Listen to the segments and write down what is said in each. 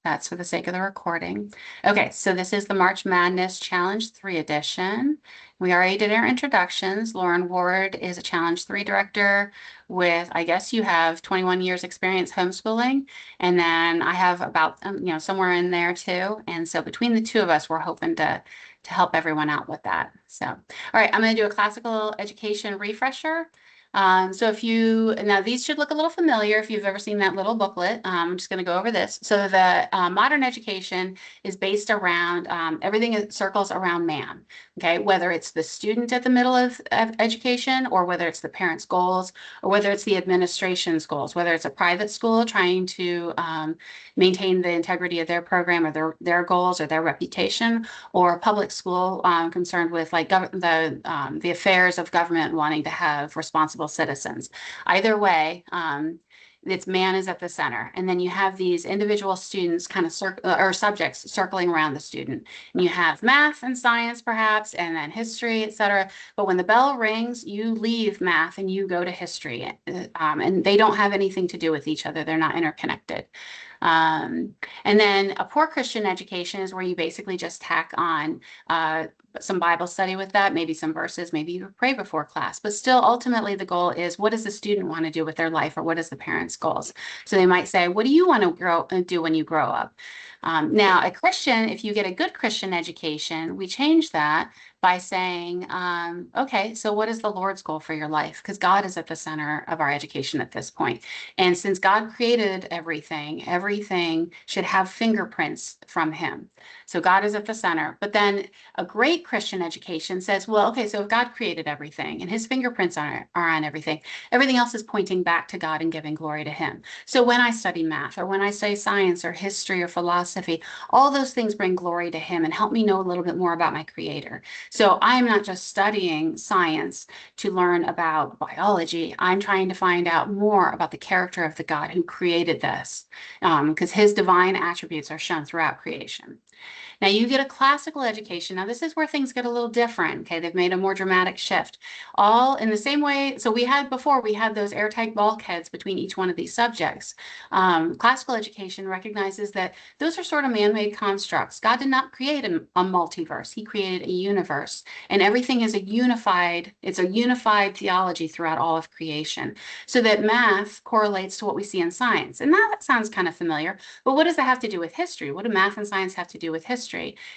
That's for the sake of the recording. Okay, so this is the March Madness Challenge 3 edition. We already did our introductions. Lauren Ward is a Challenge 3 director with, I guess you have 21 years experience homeschooling. And then I have about, somewhere in there too. And so between the two of us, we're hoping to help everyone out with that. So, all right, I'm going to do a classical education refresher. So now these should look a little familiar if you've ever seen that little booklet. I'm just going to go over this. So the modern education is based around everything that circles around man. Okay, whether it's the student at the middle of education, or whether it's the parents' goals, or whether it's the administration's goals, whether it's a private school trying to maintain the integrity of their program or their goals or their reputation, or a public school concerned with like the affairs of government wanting to have responsible citizens. Either way, it's man is at the center. And then you have these individual students kind of or subjects circling around the student. And you have math and science perhaps, and then history, etc. But when the bell rings, you leave math and you go to history. And they don't have anything to do with each other. They're not interconnected. And then a poor Christian education is where you basically just tack on some Bible study with that, maybe some verses, maybe you pray before class, but still ultimately the goal is, what does the student want to do with their life, or what is the parents' goals? So they might say, what do you want to do when you grow up? Now, a Christian, if you get a good Christian education, we change that by saying, okay, so what is the Lord's goal for your life? Because God is at the center of our education at this point. And since God created everything, everything should have fingerprints from him. So God is at the center. But then a great Christian education says, well, okay, so if God created everything and his fingerprints are on everything, everything else is pointing back to God and giving glory to him. So when I study math, or when I study science or history or philosophy, all those things bring glory to him and help me know a little bit more about my creator. So I'm not just studying science to learn about biology. I'm trying to find out more about the character of the God who created this, because his divine attributes are shown throughout creation. Now you get a classical education. Now this is where things get a little different. Okay, they've made a more dramatic shift. All in the same way. So we had those airtight bulkheads between each one of these subjects. Classical education recognizes that those are sort of man-made constructs. God did not create a multiverse. He created a universe, and everything is it's a unified theology throughout all of creation. So that math correlates to what we see in science. And that sounds kind of familiar, but what does that have to do with history? What do math and science have to do with history?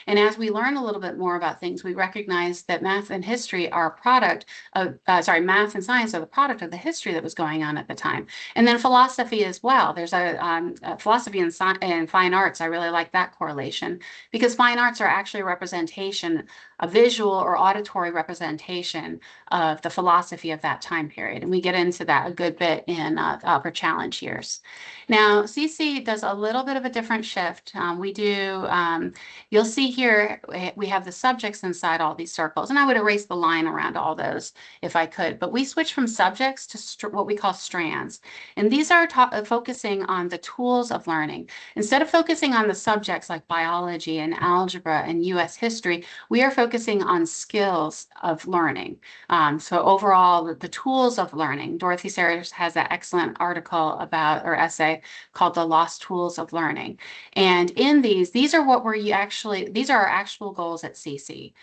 And as we learn a little bit more about things, we recognize that math and history are a product of, math and science are the product of the history that was going on at the time. And then philosophy as well. There's a philosophy and fine arts. I really like that correlation, because fine arts are actually a representation, a visual or auditory representation of the philosophy of that time period. And we get into that a good bit in upper challenge years. Now, CC does a little bit of a different shift. You'll see here, we have the subjects inside all these circles, and I would erase the line around all those if I could, but we switch from subjects to what we call strands. And these are focusing on the tools of learning. Instead of focusing on the subjects like biology and algebra and US history, we are focusing on skills of learning. So overall, the tools of learning. Dorothy Sayers has that excellent article or essay called The Lost Tools of Learning. And in these are what these are our actual goals at CC.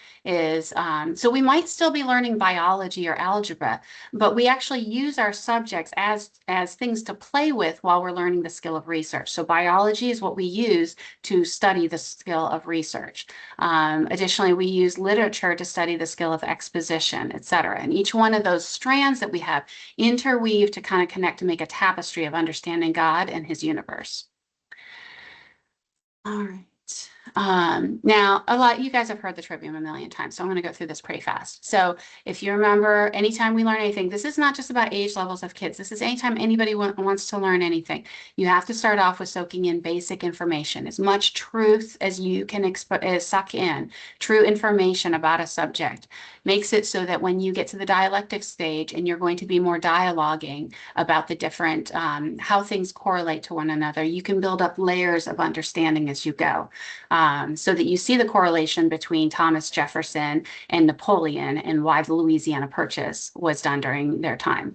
So we might still be learning biology or algebra, but we actually use our subjects as things to play with while we're learning the skill of research. So biology is what we use to study the skill of research. Additionally, we use literature to study the skill of exposition, etc. And each one of those strands that we have interweave to kind of connect to make a tapestry of understanding God and his universe. All right. Now, you guys have heard the Trivium a million times, so I'm going to go through this pretty fast. So if you remember, anytime we learn anything, this is not just about age levels of kids. This is anytime anybody wants to learn anything. You have to start off with soaking in basic information, as much truth as you can suck in, true information about a subject. Makes it so that when you get to the dialectic stage and you're going to be more dialoguing about the different, how things correlate to one another, you can build up layers of understanding as you go. so that you see the correlation between Thomas Jefferson and Napoleon and why the Louisiana Purchase was done during their time.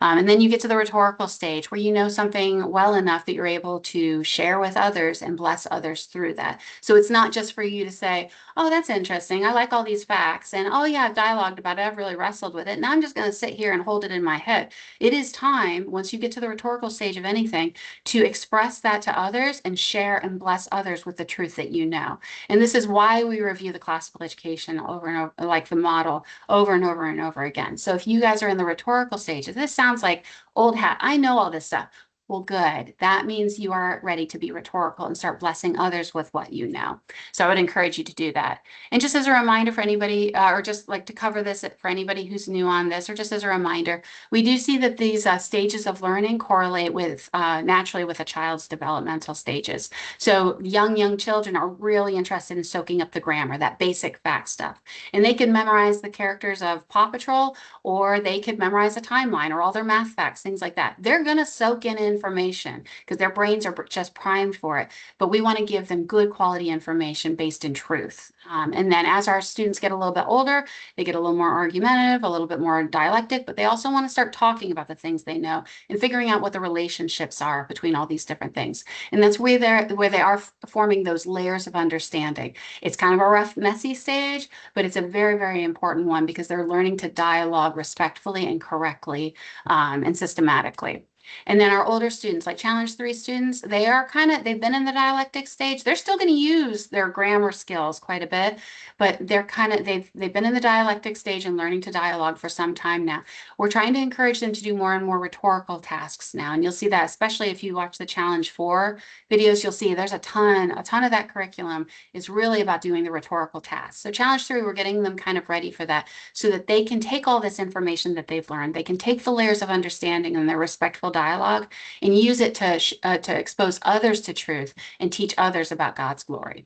And then you get to the rhetorical stage where you know something well enough that you're able to share with others and bless others through that. So it's not just for you to say, oh, that's interesting. I like all these facts. And oh, yeah, I've dialogued about it. I've really wrestled with it. Now I'm just going to sit here and hold it in my head. It is time, once you get to the rhetorical stage of anything, to express that to others and share and bless others with the truth that you know. And this is why we review the classical education over and over, like the model, over and over and over again. So if you guys are in the rhetorical stages, this sounds like old hat. I know all this stuff. Well, good. That means you are ready to be rhetorical and start blessing others with what you know. So I would encourage you to do that. And just as a reminder for anybody, or just like to cover this for anybody who's new on this, or just as a reminder, we do see that these stages of learning correlate with naturally with a child's developmental stages. So young children are really interested in soaking up the grammar, that basic fact stuff. And they can memorize the characters of Paw Patrol, or they could memorize a timeline or all their math facts, things like that. They're going to soak in information because their brains are just primed for it. But we want to give them good quality information based in truth. And then as our students get a little bit older, they get a little more argumentative, a little bit more dialectic, but they also want to start talking about the things they know and figuring out what the relationships are between all these different things. And that's where they are forming those layers of understanding. It's kind of a rough, messy stage, but it's a very, very important one because they're learning to dialogue respectfully and correctly and systematically. And then our older students, like Challenge 3 students, they've been in the dialectic stage. They're still going to use their grammar skills quite a bit, but they've been in the dialectic stage and learning to dialogue for some time now. We're trying to encourage them to do more and more rhetorical tasks now. And you'll see that, especially if you watch the Challenge 4 videos, you'll see there's a ton of that curriculum is really about doing the rhetorical tasks. So Challenge 3, we're getting them kind of ready for that so that they can take all this information that they've learned. They can take the layers of understanding and their respectful dialogue and use it to expose others to truth and teach others about God's glory.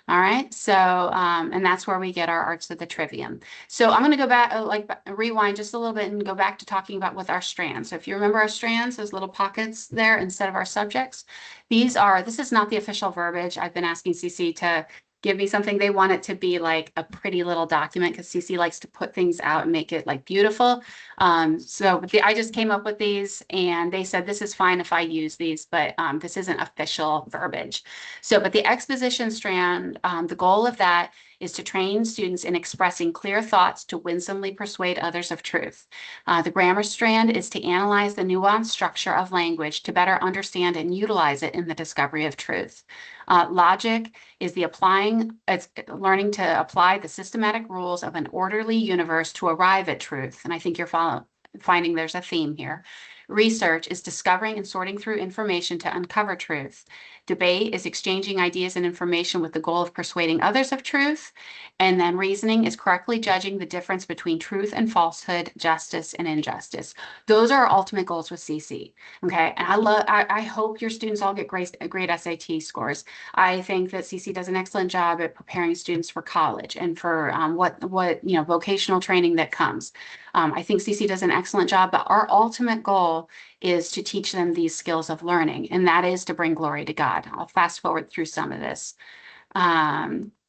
All right, so and that's where we get our Arts of the Trivium. So I'm going to go back, rewind just a little bit and go back to talking about with our strands. So if you remember our strands, those little pockets there instead of our subjects, this is not the official verbiage. I've been asking CC to give me something. They want it to be like a pretty little document because CC likes to put things out and make it like beautiful. I just came up with these and they said, this is fine if I use these, but this isn't official verbiage. But the exposition strand, the goal of that is to train students in expressing clear thoughts to winsomely persuade others of truth. The grammar strand is to analyze the nuanced structure of language to better understand and utilize it in the discovery of truth. Logic is it's learning to apply the systematic rules of an orderly universe to arrive at truth. And I think you're finding there's a theme here. Research is discovering and sorting through information to uncover truth. Debate is exchanging ideas and information with the goal of persuading others of truth. And then reasoning is correctly judging the difference between truth and falsehood, justice and injustice. Those are our ultimate goals with CC. Okay. And I hope your students all get great SAT scores. I think that CC does an excellent job at preparing students for college and for vocational training that comes. I think CC does an excellent job, but our ultimate goal is to teach them these skills of learning, and that is to bring glory to God. I'll fast forward through some of this.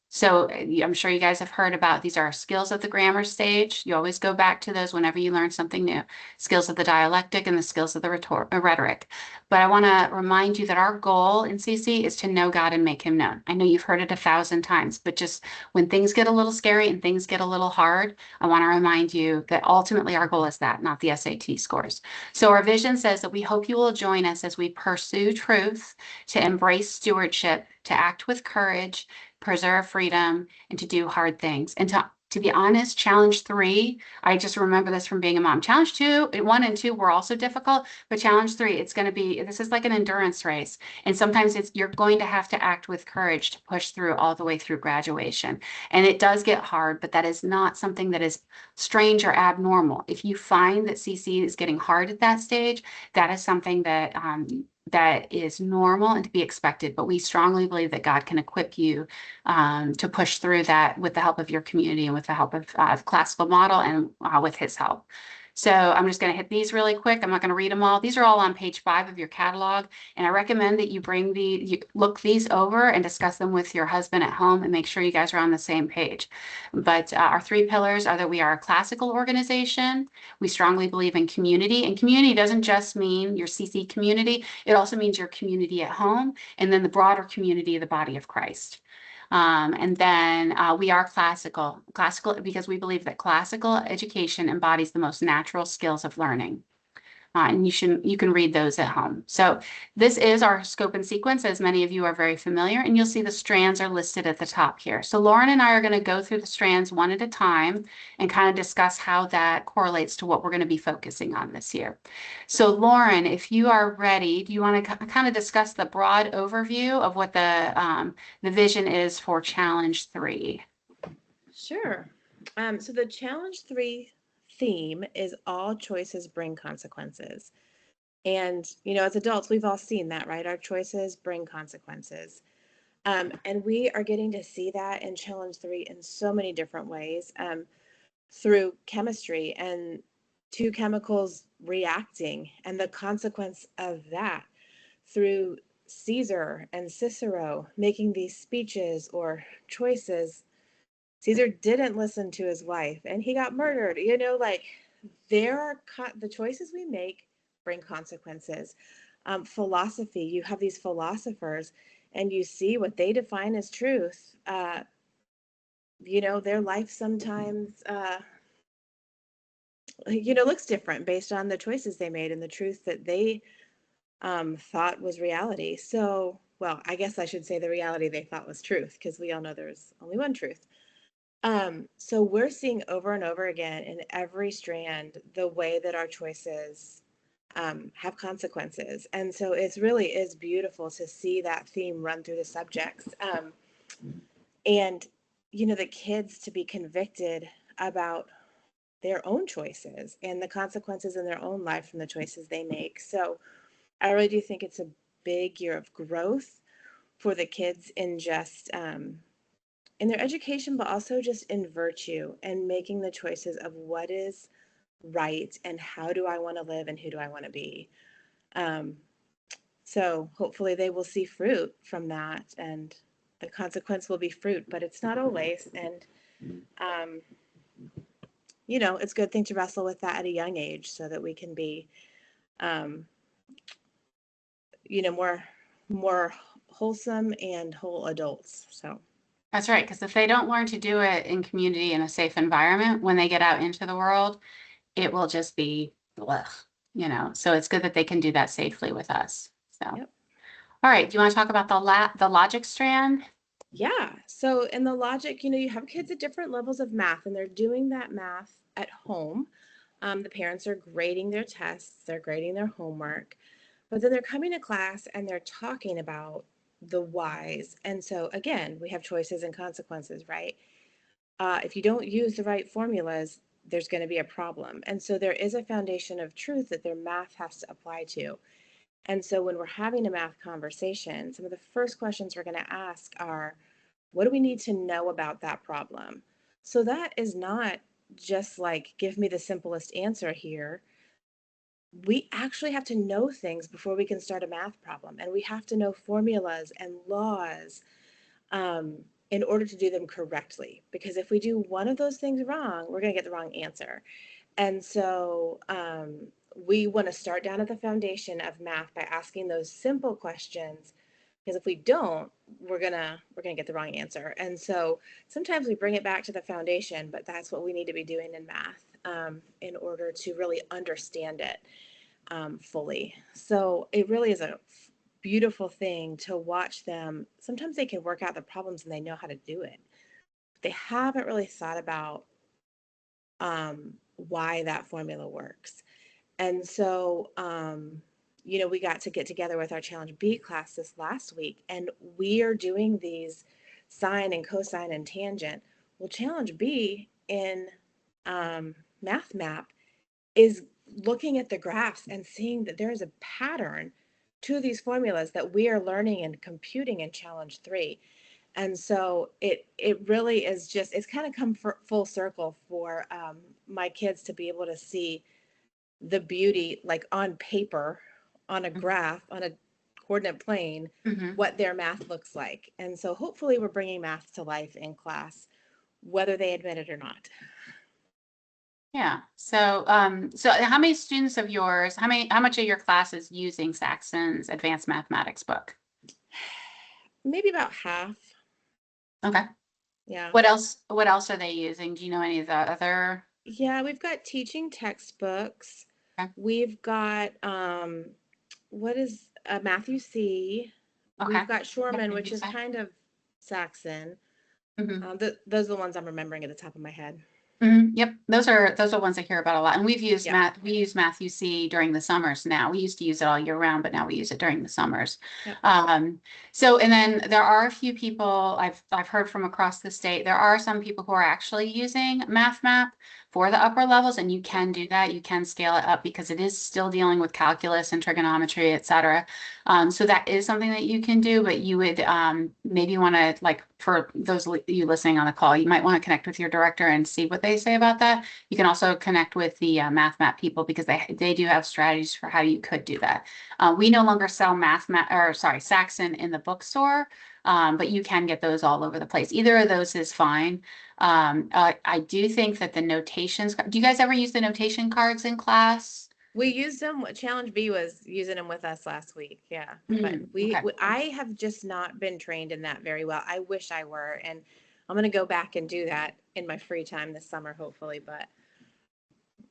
So I'm sure you guys have heard about these are skills of the grammar stage. You always go back to those whenever you learn something new. Skills of the dialectic and the skills of the rhetoric. But I want to remind you that our goal in CC is to know God and make him known. I know you've heard it 1,000 times, but just when things get a little scary and things get a little hard, I want to remind you that ultimately our goal is that, not the SAT scores. So our vision says that we hope you will join us as we pursue truth, to embrace stewardship, to act with courage, preserve freedom, and to do hard things. And to be honest, Challenge 3, I just remember this from being a mom. Challenge 1 and 2 were also difficult, but Challenge 3, this is like an endurance race. And sometimes you're going to have to act with courage to push through all the way through graduation. And it does get hard, but that is not something that is strange or abnormal. If you find that CC is getting hard at that stage, that is something that is normal and to be expected, but we strongly believe that God can equip you to push through that with the help of your community and with the help of classical model and with his help. So I'm just going to hit these really quick. I'm not going to read them all. These are all on page 5 of your catalog. And I recommend that you look these over and discuss them with your husband at home and make sure you guys are on the same page. But our 3 pillars are that we are a classical organization. We strongly believe in community. And community doesn't just mean your CC community. It also means your community at home and then the broader community of the body of Christ. And then we are classical because we believe that classical education embodies the most natural skills of learning. And you can read those at home. So this is our scope and sequence, as many of you are very familiar, and you'll see the strands are listed at the top here. So Lauren and I are going to go through the strands one at a time and kind of discuss how that correlates to what we're going to be focusing on this year. So Lauren, if you are ready, do you want to kind of discuss the broad overview of what the vision is for Challenge 3? Sure. So the Challenge 3 theme is all choices bring consequences. And, as adults, we've all seen that, right? Our choices bring consequences. And we are getting to see that in Challenge 3 in so many different ways, through chemistry and two chemicals reacting and the consequence of that, through Caesar and Cicero making these speeches or choices. Caesar didn't listen to his wife and he got murdered. Like the choices we make bring consequences. Philosophy, you have these philosophers and you see what they define as truth. Their life sometimes, looks different based on the choices they made and the truth that they thought was reality. So, well, I guess I should say the reality they thought was truth, because we all know there's only one truth. So we're seeing over and over again in every strand the way that our choices have consequences. And so it really is beautiful to see that theme run through the subjects. And, the kids to be convicted about their own choices and the consequences in their own life from the choices they make. So I really do think it's a big year of growth for the kids in just in their education, but also just in virtue and making the choices of what is right and how do I want to live and who do I want to be. Um, so hopefully they will see fruit from that, and the consequence will be fruit, but it's not always. And um, it's a good thing to wrestle with that at a young age so that we can be, um, more wholesome and whole adults. So That's right, because if they don't learn to do it in community in a safe environment, when they get out into the world, it will just be blech. So it's good that they can do that safely with us. So, yep. all right, do you want to talk about the logic strand? Yeah. So in the logic, you have kids at different levels of math, and they're doing that math at home. The parents are grading their tests, they're grading their homework, but then they're coming to class and they're talking about the whys. And so again, we have choices and consequences, right? If you don't use the right formulas, there's going to be a problem. And so there is a foundation of truth that their math has to apply to. And so when we're having a math conversation, some of the first questions we're going to ask are, what do we need to know about that problem? So that is not just like, give me the simplest answer here. We actually have to know things before we can start a math problem. And we have to know formulas and laws, in order to do them correctly. Because if we do one of those things wrong, we're going to get the wrong answer. And so we want to start down at the foundation of math by asking those simple questions, because if we don't, we're gonna get the wrong answer. And so sometimes we bring it back to the foundation, but that's what we need to be doing in math, in order to really understand it fully. So it really is a beautiful thing to watch them. Sometimes they can work out the problems and they know how to do it. They haven't really thought about why that formula works. And so, we got to get together with our Challenge B class this last week, and we are doing these sine and cosine and tangent. Well, Challenge B in Math Map is looking at the graphs and seeing that there is a pattern to these formulas that we are learning and computing in Challenge 3. And so it really is just, it's kind of come full circle for my kids to be able to see the beauty, like on paper, on a Mhm. graph, on a coordinate plane, Mhm. what their math looks like. And so hopefully we're bringing math to life in class, whether they admit it or not. Yeah. So, so how many students of yours, how much of your class is using Saxon's advanced mathematics book? Maybe about half. Okay. Yeah. What else are they using? Do you know any of the other? Yeah, we've got teaching textbooks. Okay. We've got what is Matthew C. Okay. We've got Yep, Shoreman, they which use is that. kind of Saxon. Mhm. Those are the ones I'm remembering at the top of my head. Yep, those are ones I hear about a lot. And Yep. We use Matthew C during the summers now. We used to use it all year round, but now we use it during the summers. Yep. So and then there are a few people I've heard from across the state. There are some people who are actually using MathMap for the upper levels, and you can do that. You can scale it up because it is still dealing with calculus and trigonometry, et cetera. So that is something that you can do, but you would maybe want to, like, for those you listening on the call, you might want to connect with your director and see what they say about that. You can also connect with the MathMap people because they do have strategies for how you could do that. We no longer sell Saxon in the bookstore, but you can get those all over the place. Either of those is fine. I do think that the notations. Do you guys ever use the notation cards in class? We used them. Challenge B was using them with us last week. Yeah, but Okay. I have just not been trained in that very well. I wish I were, and I'm going to go back and do that in my free time this summer, hopefully. But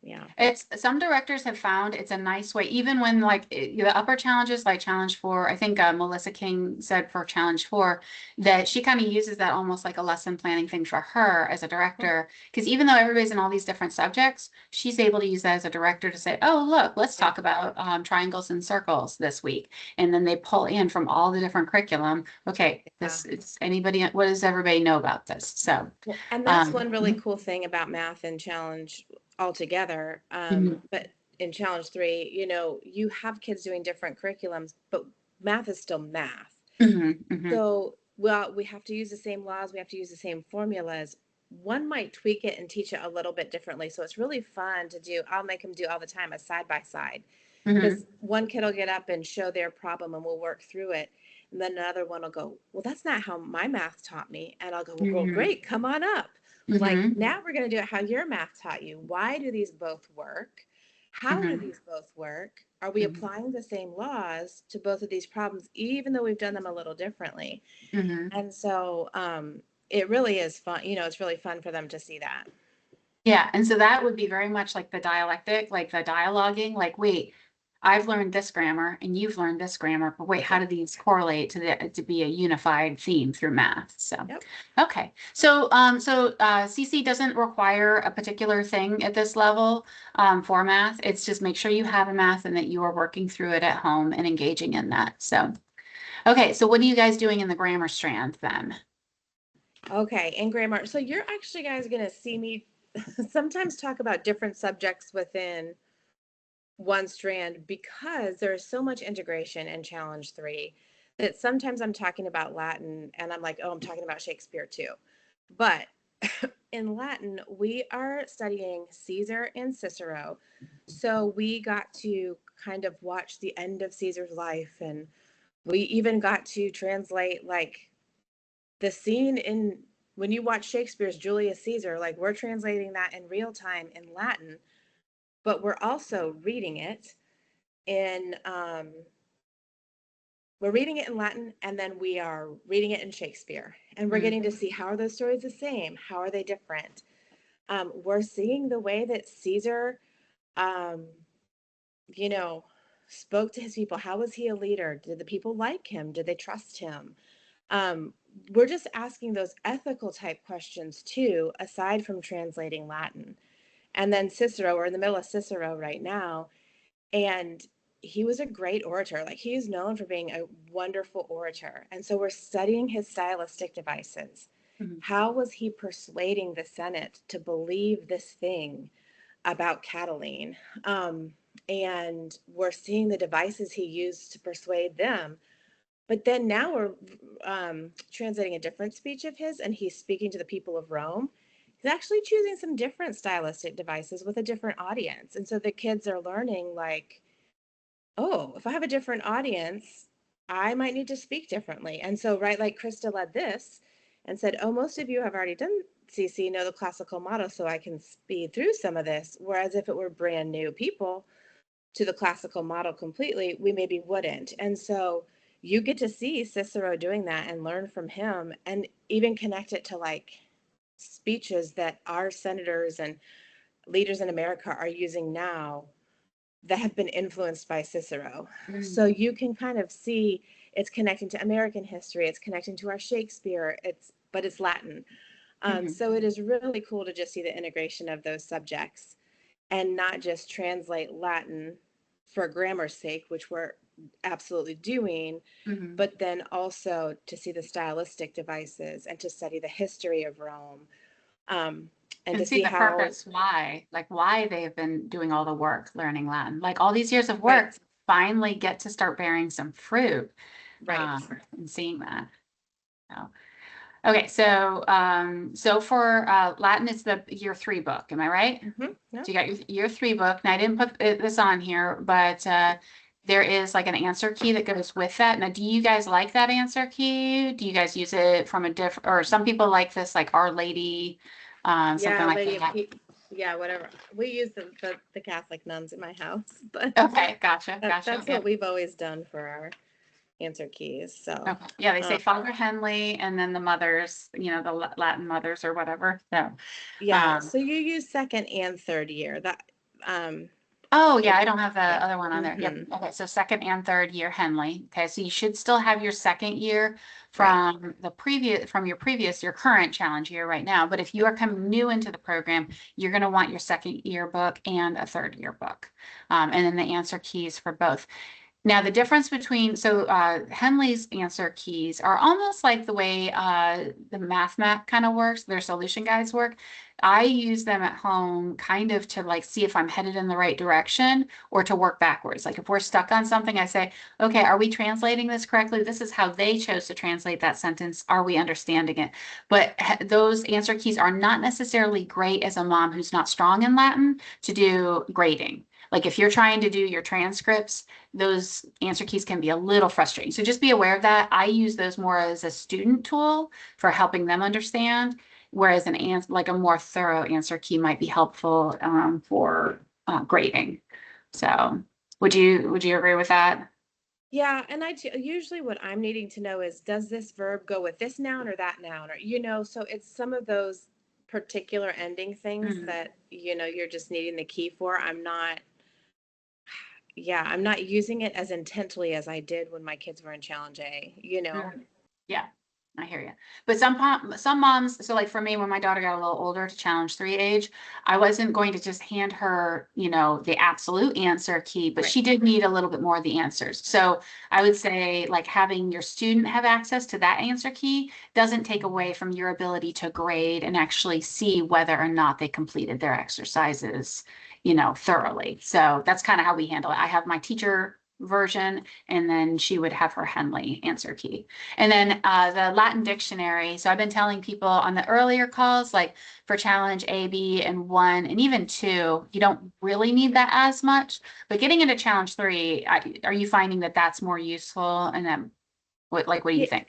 yeah. It's some directors have found it's a nice way, even when like the upper challenges like challenge four, I think Melissa King said for challenge four that she kind of uses that almost like a lesson planning thing for her as a director. Because even though everybody's in all these different subjects, she's able to use that as a director to say, oh, look, let's Yeah. talk about triangles and circles this week. And then they pull in from all the different curriculum. Okay, Yeah. this is anybody, what does everybody know about this? So, Well, and that's um, one really cool thing about math and challenge altogether. mhm, But in challenge three, you have kids doing different curriculums, but math is still math. mhm, mhm, So, well, we have to use the same laws, we have to use the same formulas. One might tweak it and teach it a little bit differently. So it's really fun to do. I'll make them do all the time a side by side, mhm, because one kid will get up and show their problem and we'll work through it. And then another one will go, well, that's not how my math taught me. And I'll go, well, mhm, great, come on up. Like, mhm. now we're going to do it how your math taught you. Why do these both work? How do Mhm, these both work? Are we mhm, applying the same laws to both of these problems, even though we've done them a little differently? mhm. And so it really is fun. It's really fun for them to see that. Yeah, and so that would be very much like the dialectic, like the dialoguing, like, wait, I've learned this grammar and you've learned this grammar, but wait, how Yep. do these correlate to be a unified theme through math? So, Yep. okay. So CC doesn't require a particular thing at this level for math. It's just make sure you have a math and that you are working through it at home and engaging in that. So, okay, so what are you guys doing in the grammar strand then? Okay. And grammar. So you're actually guys going to see me sometimes talk about different subjects within one strand, because there's so much integration in challenge three that sometimes I'm talking about Latin and I'm like, oh, I'm talking about Shakespeare too. But in Latin, we are studying Caesar and Cicero. So we got to kind of watch the end of Caesar's life, and we even got to translate like the scene in when you watch Shakespeare's Julius Caesar, like we're translating that in real time in Latin, but we're also reading it in we're reading it in Latin, and then we are reading it in Shakespeare, and we're getting to see, how are those stories the same, how are they different. We're seeing the way that Caesar um, you know spoke to his people. How was he a leader? Did the people like him? Did they trust him? um, we're just asking those ethical type questions too, aside from translating Latin. And then Cicero, we're in the middle of Cicero right now, and he was a great orator. Like, he's known for being a wonderful orator. And so we're studying his stylistic devices. Mhm, How was he persuading the Senate to believe this thing about Catiline? And we're seeing the devices he used to persuade them. But then now we're translating a different speech of his, and he's speaking to the people of Rome. is actually choosing some different stylistic devices with a different audience. And so the kids are learning like, oh, if I have a different audience, I might need to speak differently. And so, right, like Krista led this and said, oh, most of you have already done CC, know the classical model, so I can speed through some of this. Whereas if it were brand new people to the classical model completely, we maybe wouldn't. And so you get to see Cicero doing that and learn from him and even connect it to like speeches that our senators and leaders in America are using now that have been influenced by Cicero. So Mm. you can kind of see it's connecting to American history, it's connecting to our Shakespeare, but it's Latin. Mhm. So it is really cool to just see the integration of those subjects and not just translate Latin for grammar's sake, which we're absolutely doing, Mhm. but then also to see the stylistic devices and to study the history of Rome, um, and And to see see the how, purpose why, like why they've been doing all the work learning Latin. Like all these years of right, work finally get to start bearing some fruit, right. and seeing that. So, okay, so for Latin, it's the year three book. Am I right? Yeah. So you got your year three book. Now I didn't put this on here, but there is like an answer key that goes with that. Now, do you guys like that answer key? Do you guys use it from a different, or some people like this, like Our Lady, something Yeah, like Lady of that? Peace. Yeah, whatever. We use the Catholic nuns in my house, but Okay, gotcha, gotcha. that's Yeah. what we've always done for our answer keys. So, Okay. Yeah, they um, say Father Henley and then the mothers, the Latin mothers or whatever. So, yeah. um, So you use second and third year. Um, oh it, yeah, I don't have the yeah. other one on there. Yep. Mm-hmm. Okay, so second and third year Henley. Okay, so you should still have your second year Right. from your current challenge year right now. But if you are coming new into the program, you're going to want your second year book and a third year book, and then the answer keys for both. Now, the difference between, Henley's answer keys are almost like the way the math map kind of works, their solution guides work. I use them at home kind of to like see if I'm headed in the right direction or to work backwards. Like if we're stuck on something, I say, okay, are we translating this correctly? This is how they chose to translate that sentence. Are we understanding it? But those answer keys are not necessarily great as a mom who's not strong in Latin to do grading. Like if you're trying to do your transcripts, those answer keys can be a little frustrating. So just be aware of that. I use those more as a student tool for helping them understand, whereas like a more thorough answer key might be helpful for grading. So would you agree with that? Yeah, and usually what I'm needing to know is does this verb go with this noun or that noun, or so it's some of those particular ending things Mm, that you're just needing the key for. I'm not using it as intently as I did when my kids were in Challenge A. mm. Yeah, I hear you. But some moms, so like for me, when my daughter got a little older to challenge three age, I wasn't going to just hand her, the absolute answer key, but Right. she did need a little bit more of the answers. So I would say like having your student have access to that answer key doesn't take away from your ability to grade and actually see whether or not they completed their exercises, thoroughly. So that's kind of how we handle it. I have my teacher version, and then she would have her Henley answer key. And then the Latin dictionary. So I've been telling people on the earlier calls, like for challenge A, B, and one, and even two, you don't really need that as much. But getting into challenge three, are you finding that that's more useful? And then what do you Yeah, think?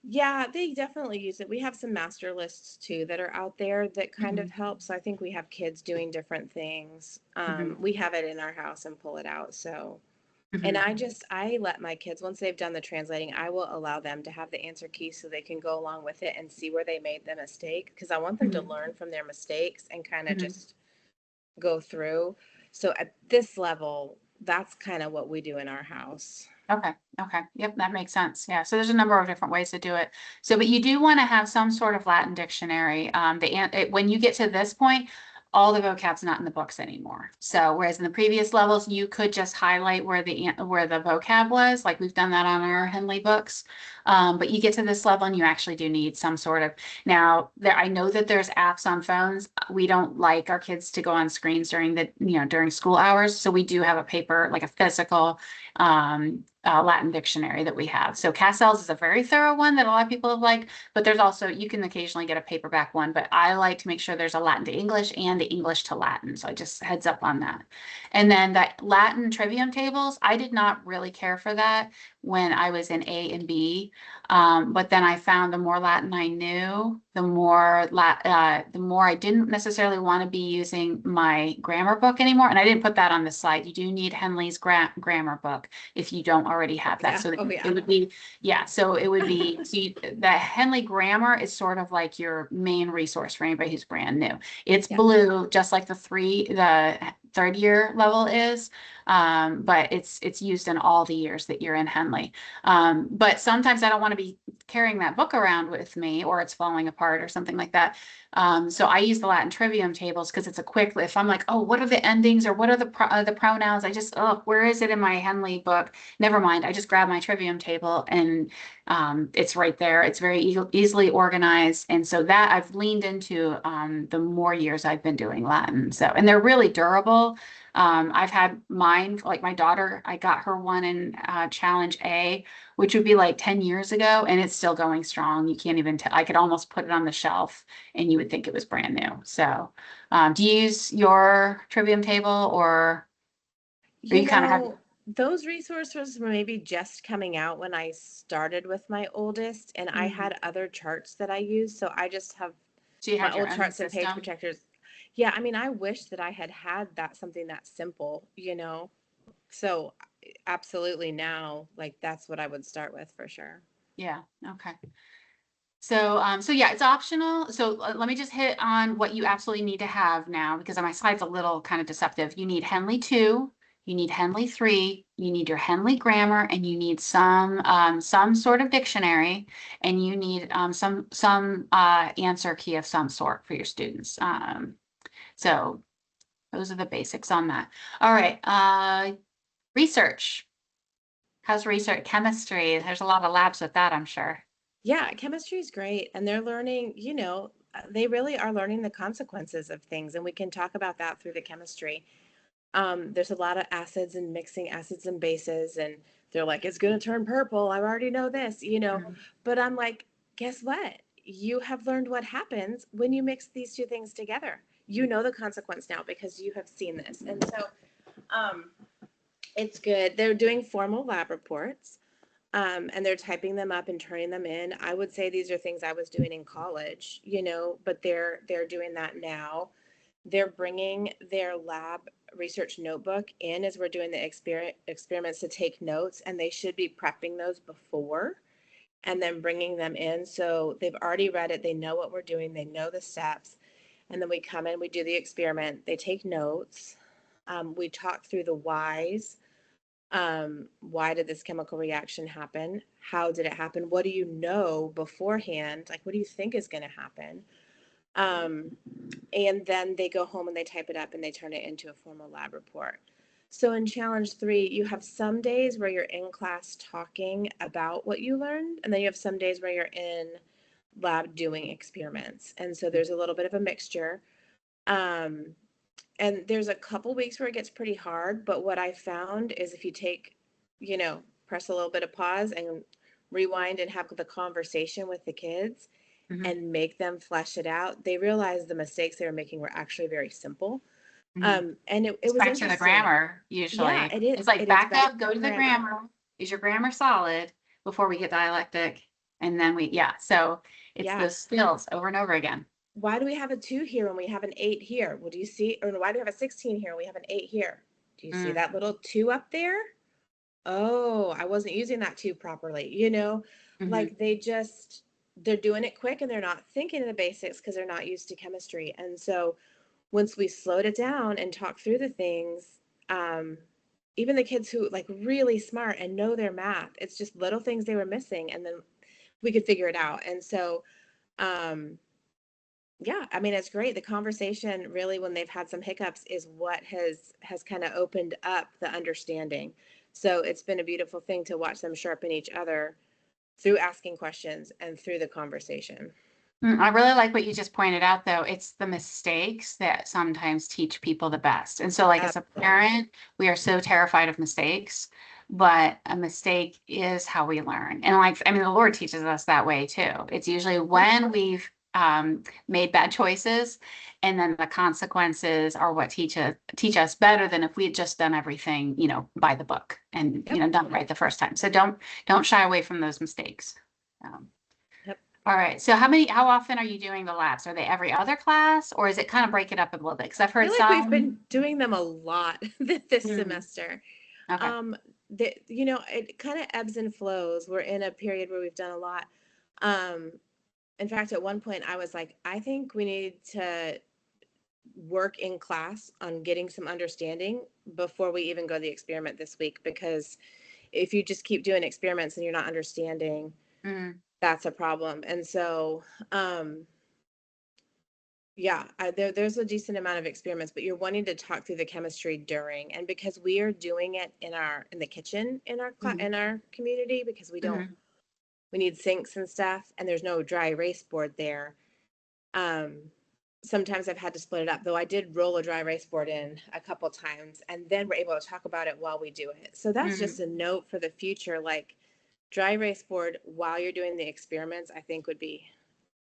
yeah, they definitely use it. We have some master lists too that are out there that kind of Mhm, help. So I think we have kids doing different things. mhm, We have it in our house and pull it out. So, and mhm, I let my kids, once they've done the translating, I will allow them to have the answer key so they can go along with it and see where they made the mistake. Because I want them to mhm, learn from their mistakes and kind of mhm. just go through. So at this level, that's kind of what we do in our house. Okay, okay. Yep, that makes sense. Yeah. So there's a number of different ways to do it. So, but you do want to have some sort of Latin dictionary. When you get to this point, all the vocab's not in the books anymore. So, whereas in the previous levels, you could just highlight where the vocab was, like we've done that on our Henley books. But you get to this level and you actually do need some sort of. Now, I know that there's apps on phones. We don't like our kids to go on screens during school hours. So we do have a paper, like a physical Latin dictionary that we have. So Castells is a very thorough one that a lot of people have liked, but there's also, you can occasionally get a paperback one, but I like to make sure there's a Latin to English and the English to Latin. So I just heads up on that. And then that Latin trivium tables, I did not really care for that when I was in A and B. But then I found the more Latin I knew, the more I didn't necessarily want to be using my grammar book anymore. And I didn't put that on the slide. You do need Henley's grammar book if you don't already have that. Yeah. So Oh, yeah. it would be, yeah, so it would be, the Henley grammar is sort of like your main resource for anybody who's brand new. It's Yeah. blue, just like the third year level is, but it's used in all the years that you're in Henley. But sometimes I don't want to be carrying that book around with me, or it's falling apart or something like that. So I use the Latin trivium tables because it's a quick, if I'm like, oh, what are the endings or what are the pronouns? I just, oh, where is it in my Henley book? Never mind. I just grab my trivium table and it's right there. It's very easily organized. And so that I've leaned into the more years I've been doing Latin. So, and they're really durable. I've had mine, like my daughter, I got her one in Challenge A, which would be like 10 years ago, and it's still going strong. You can't even tell. I could almost put it on the shelf and you would think it was brand new. So, do you use your trivium table or You you kind of have, know, those resources were maybe just coming out when I started with my oldest, and I had other charts that I used. So I just have so you my had your old own charts and page system? protectors. Yeah, I mean, I wish that I had had that something that simple, you know. So absolutely now, like that's what I would start with for sure. Yeah. Okay. So yeah, it's optional. So let me just hit on what you absolutely need to have now, because on my slide's a little kind of deceptive. You need Henley 2, you need Henley 3, you need your Henley grammar, and you need some sort of dictionary, and you need some answer key of some sort for your students. So those are the basics on that. All right. Research. How's research? Chemistry. There's a lot of labs with that, I'm sure. Yeah, chemistry is great, and they're learning, they really are learning the consequences of things, and we can talk about that through the chemistry. There's a lot of acids and mixing acids and bases, and they're like, it's going to turn purple. I already know this, Mhm. but I'm like, guess what? You have learned what happens when you mix these two things together. You know the consequence now because you have seen this. And so um, it's good. They're doing formal lab reports. And they're typing them up and turning them in. I would say these are things I was doing in college, but they're doing that now. They're bringing their lab research notebook in as we're doing the experiments to take notes, and they should be prepping those before and then bringing them in. So they've already read it. They know what we're doing. They know the steps. And then we come in, we do the experiment. They take notes. We talk through the whys. Why did this chemical reaction happen? How did it happen? What do you know beforehand? Like, what do you think is going to happen? Um, and then they go home and they type it up and they turn it into a formal lab report. So in challenge 3, you have some days where you're in class talking about what you learned, and then you have some days where you're in lab doing experiments. And so there's a little bit of a mixture. Um, and there's a couple weeks where it gets pretty hard, but what I found is if you press a little bit of pause and rewind and have the conversation with the kids Mhm. and make them flesh it out, they realized the mistakes they were making were actually very simple. Mhm. And it It's was back to the interesting. grammar, Yeah, usually. it is. It's like It is back back up, go to to the grammar. grammar. Is your grammar solid before we get dialectic? And then yeah. So it's Yeah. those skills over and over again. Why do we have a 2 here when we have an 8 here? Well, do you see? Or why do we have a 16 here when we have an 8 here? Do you see Mm, that little 2 up there? Oh, I wasn't using that 2 properly. mhm. Like they're doing it quick and they're not thinking of the basics because they're not used to chemistry. And so once we slowed it down and talked through the things, um, even the kids who like really smart and know their math, it's just little things they were missing, and then we could figure it out. And so, um, yeah, I mean, it's great. The conversation really, when they've had some hiccups, is what has kind of opened up the understanding. So it's been a beautiful thing to watch them sharpen each other through asking questions and through the conversation. I really like what you just pointed out, though. It's the mistakes that sometimes teach people the best. And so, like, as a Absolutely. parent, we are so terrified of mistakes. but a mistake is how we learn. And like, I mean, the Lord teaches us that way too. It's usually when we've made bad choices, and then the consequences are what teach us better than if we had just done everything, by the book and, Yep. done it right the first time. So don't shy away from those mistakes. Um, Yep. all right. So how often are you doing the labs? Are they every other class, or is it kind of break it up a little bit? Because I've I heard feel like we've some. been doing them a lot this Hmm, semester. okay. It kind of ebbs and flows. We're in a period where we've done a lot. Um, in fact, at one point I was like, I think we need to work in class on getting some understanding before we even go to the experiment this week, because if you just keep doing experiments and you're not understanding, Mm, that's a problem. And so, yeah, there's a decent amount of experiments, but you're wanting to talk through the chemistry during, and because we are doing it in the kitchen in mhm, our community, because mhm. we need sinks and stuff, and there's no dry erase board there. Um, Sometimes I've had to split it up, though I did roll a dry erase board in a couple times, and then we're able to talk about it while we do it. So that's just Mm, a note for the future, like dry erase board while you're doing the experiments, I think would be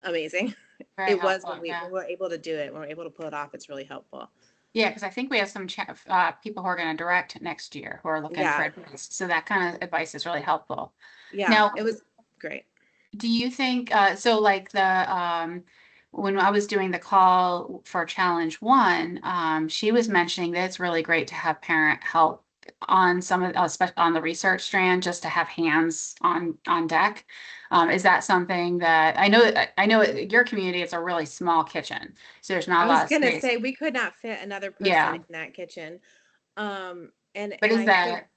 amazing. very It was helpful. Yeah. when we're able to do it, when we're able to pull it off, it's really helpful. Yeah, because I think we have some people who are going to direct next year who are looking for Yeah, advice. So that kind of advice is really helpful. yeah, Now, it was great. do you think so like the when I was doing the call for challenge one, she was mentioning that it's really great to have parent help on some of especially on the research strand, just to have hands on deck. Is that something that I know at your community it's a really small kitchen, so there's not I a was lot of gonna space. say we could not fit another person Yeah, in that kitchen. but And is I think that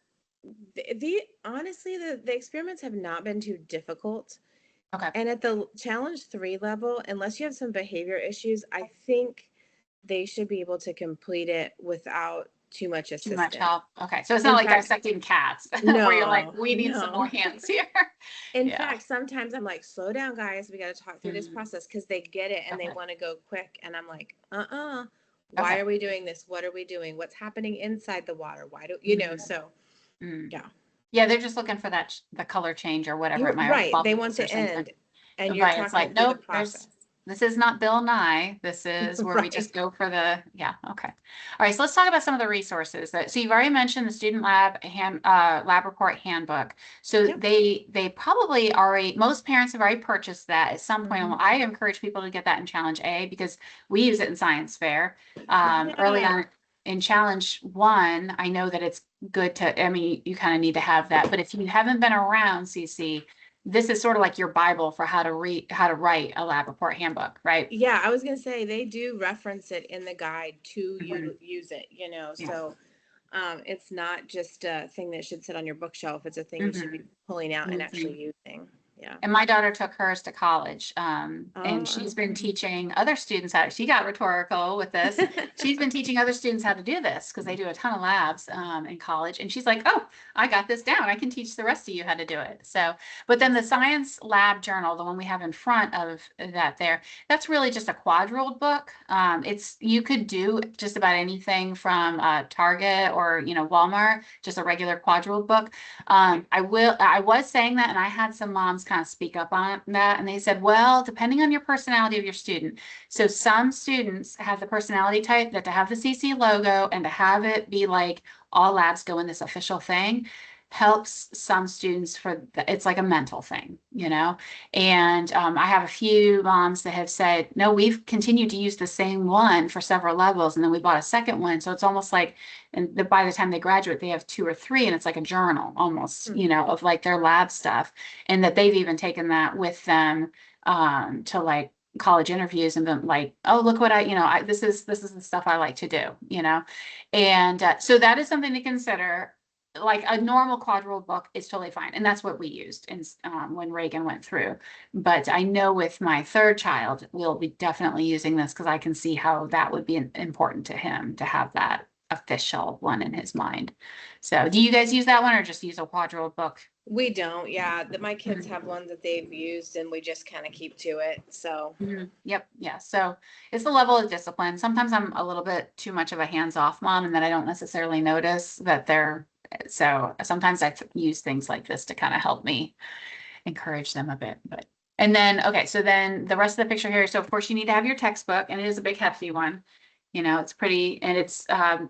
the honestly the experiments have not been too difficult. okay? And at the challenge 3 level, unless you have some behavior issues, I think they should be able to complete it without too much Too much assistance. help. Okay, so it's not In like fact, dissecting cats where you're like, no, we need some more no. hands here. In Yeah. fact, sometimes I'm like, slow down, guys. We got to talk through this Mm, process, because they get it and they okay. want to go quick. And I'm like, why Okay. are we doing this? What are we doing? What's happening inside the water? Why do you know? Mm, So, mm. yeah, Yeah, they're just looking for the color change or whatever it you're might, or right. They want bubbles or the something. end, and you're But it's talking like, through the nope, process. this is not Bill Nye. This is where we Right. just go for yeah, okay. All right, so let's talk about some of the resources so you've already mentioned the student lab report handbook. So Yep. they probably already, most parents have already purchased that at some point. Hmm. Well, I encourage people to get that in Challenge A because we use it in science fair. Early Yeah. on in Challenge 1, I know that it's good I mean, you kind of need to have that, but if you haven't been around CC, this is sort of like your Bible for how to write a lab report handbook, right? Yeah, I was gonna say they do reference it in the guide to Mhm. use it, Yeah. so it's not just a thing that should sit on your bookshelf. It's a thing you should be Mhm. pulling out and Mhm. actually using. Yeah. And my daughter took hers to college, and she's Oh, been teaching other students how. She got rhetorical with this. She's been teaching other students how to do this because they do a ton of labs in college. And she's like, "Oh, I got this down. I can teach the rest of you how to do it." So, but then the That's science lab journal, the one we have in front of that, that's really just a quadrilled book. It's you could do just about anything from Target or Walmart, just a regular quadrilled book. I was saying that, and I had some moms kind of speak up on that, and they said, well, depending on your personality of your student. So some students have the personality type that to have the CC logo and to have it be like all labs go in this official thing helps some students it's like a mental thing. And I have a few moms that have said, no, we've continued to use the same one for several levels, and then we bought a second one. So it's almost like, and by the time they graduate, they have two or three, and it's like a journal almost, hmm. of like their lab stuff, and that they've even taken that with them to like college interviews and been like, oh, look what this is the stuff I like to do. And so that is something to consider. Like a normal quadrilled book is totally fine, and that's what we used when Reagan went through. But I know with my third child, we'll be definitely using this because I can see how that would be important to him to have that official one in his mind. So do you guys use that one or just use a quadrilled book? We don't. Yeah, that my kids Mhm. have ones that they've used, and we just kind of keep to it. So, Mhm. Yep. Yeah. So it's the level of discipline. Sometimes I'm a little bit too much of a hands-off mom and that I don't necessarily notice that they're So sometimes I use things like this to kind of help me encourage them a bit, but. And then, okay, so then the rest of the picture here. So of course you need to have your textbook, and it is a big hefty one. You know, it's pretty, and it's now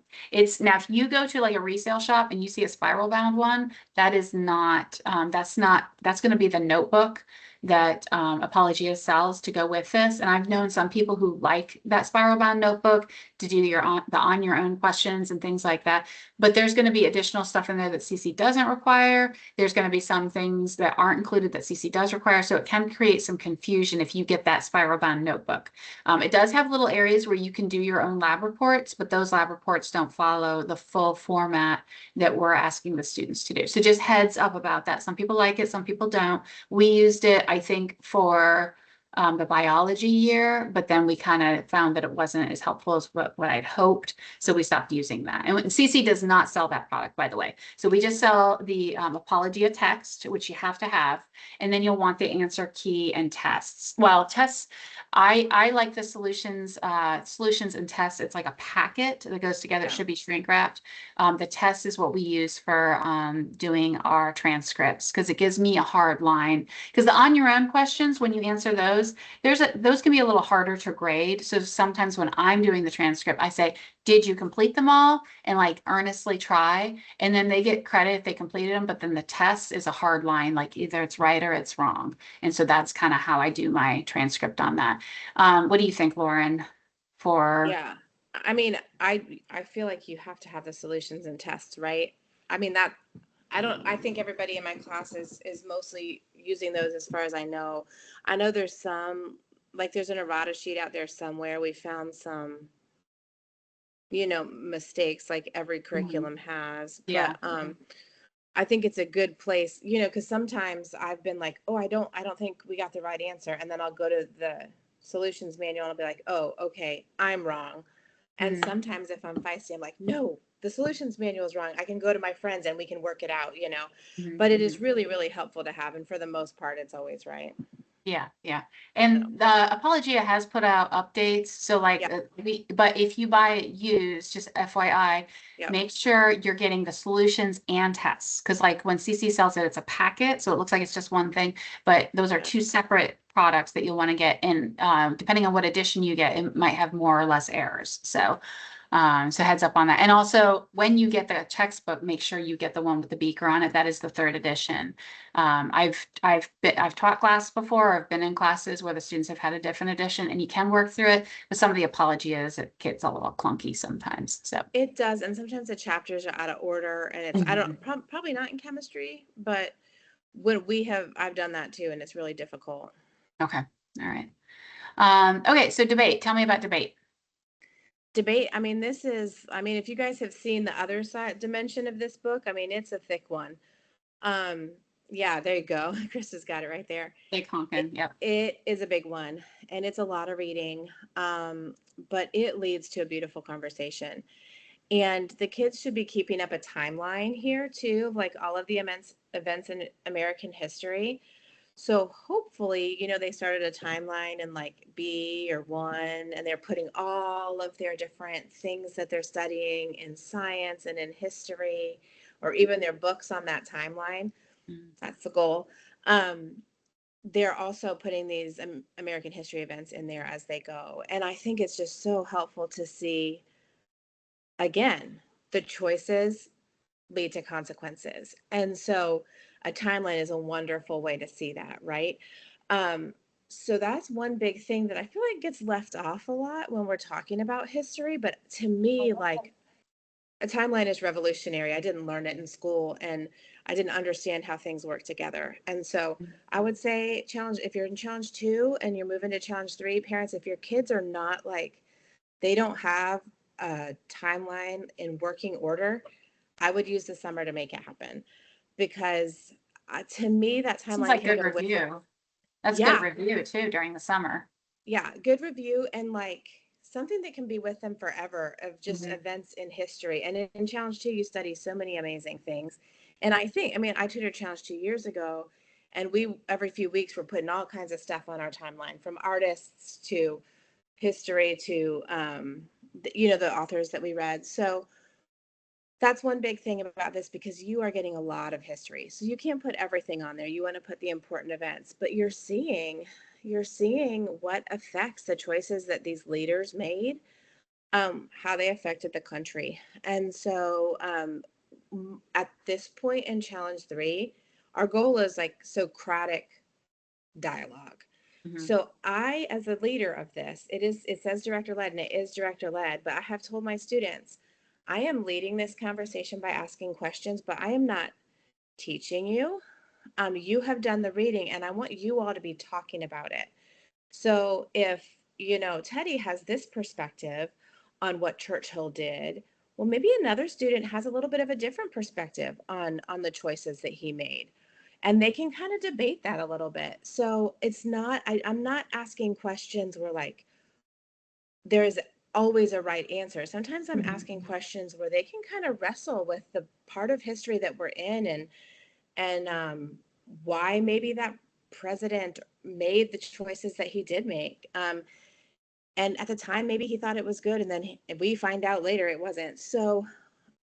if you go to like a resale shop and you see a spiral bound one, that is not, that's going to be the notebook that Apologia sells to go with this. And I've known some people who like that spiral bound notebook to do the on your own questions and things like that. But there's going to be additional stuff in there that CC doesn't require. There's going to be some things that aren't included that CC does require. So it can create some confusion if you get that spiral bound notebook. It does have little areas where you can do your own lab reports, but those lab reports don't follow the full format that we're asking the students to do. So just heads up about that. Some people like it, some people don't. We used it, I think, for the biology year, but then we kind of found that it wasn't as helpful as what I'd hoped. So we stopped using that. And CC does not sell that product, by the way. So we just sell the Apologia text, which you have to have. And then you'll want the answer key and tests. Well, tests, I like the solutions and tests. It's like a packet that goes together. It should be shrink wrapped. The test is what we use for doing our transcripts, because it gives me a hard line. Because the on your own questions, when you answer those, those can be a little harder to grade. So sometimes when I'm doing the transcript, I say, did you complete them all? And like earnestly try. And then they get credit if they completed them. But then the test is a hard line, like either it's right or it's wrong. And so that's kind of how I do my transcript on that. What do you think, Lauren? Yeah. I mean, I feel like you have to have the solutions and tests, right? I mean, I think everybody in my class is mostly using those as far as I know. I know there's some, like there's an errata sheet out there somewhere. We found some, mistakes like every curriculum has. Yeah. But I think it's a good place, because sometimes I've been like, oh, I don't think we got the right answer. And then I'll go to the solutions manual and I'll be like, oh, okay, I'm wrong. And sometimes if I'm feisty, I'm like, no, the solutions manual is wrong. I can go to my friends and we can work it out. But it is really, really helpful to have. And for the most part, it's always right. Yeah, yeah. And the Apologia has put out updates. So like Yeah. but if you buy it used, just FYI, Yep. make sure you're getting the solutions and tests. Because like when CC sells it, it's a packet. So it looks like it's just one thing, but those are two separate products that you'll want to get. And depending on what edition you get, it might have more or less errors. So so heads up on that. And also when you get the textbook, make sure you get the one with the beaker on it. That is the 3rd edition. I've taught class before. I've been in classes where the students have had a different edition, and you can work through it. But some of the Apologias, it gets a little clunky sometimes. So it does, and sometimes the chapters are out of order, and it's I don't probably not in chemistry, but I've done that too, and it's really difficult. Okay, all right. Okay, so debate. Tell me about debate. Debate. I mean, if you guys have seen the other side dimension of this book, I mean, it's a thick one. Yeah, there you go. Chris has got it right there. Big honkin', yep. It is a big one, and it's a lot of reading, but it leads to a beautiful conversation. And the kids should be keeping up a timeline here too, of like all of the events in American history. So hopefully, they started a timeline in like B or 1, and they're putting all of their different things that they're studying in science and in history, or even their books on that timeline. That's the goal. They're also putting these American history events in there as they go. And I think it's just so helpful to see, again, the choices lead to consequences. And so a timeline is a wonderful way to see that, right? So that's one big thing that I feel like gets left off a lot when we're talking about history. But to me, like, a timeline is revolutionary. I didn't learn it in school, and I didn't understand how things work together. And so I would say if you're in challenge 2 and you're moving to challenge 3, parents, if your kids are not like, they don't have a timeline in working order, I would use the summer to make it happen, because to me, that timeline Seems like can good go with review. That's Yeah. good review too during the summer. Yeah, good review, and like something that can be with them forever, of just events in history. And in challenge 2, you study so many amazing things. And I tutored challenge 2 years ago, and we every few weeks we're putting all kinds of stuff on our timeline, from artists to history to the authors that we read. So that's one big thing about this, because you are getting a lot of history. So you can't put everything on there. You want to put the important events, but you're seeing what affects the choices that these leaders made, how they affected the country. And so at this point in challenge 3, our goal is like Socratic dialogue. Mhm. So I, as a leader of this, it says director led, and it is director led, but I have told my students, I am leading this conversation by asking questions, but I am not teaching you. You have done the reading, and I want you all to be talking about it. So if, Teddy has this perspective on what Churchill did, well, maybe another student has a little bit of a different perspective on the choices that he made. And they can kind of debate that a little bit. So it's not, I'm not asking questions where like there's always a right answer. Sometimes I'm asking questions where they can kind of wrestle with the part of history that we're in, and why maybe that president made the choices that he did make. And at the time, maybe he thought it was good, and then we find out later it wasn't. So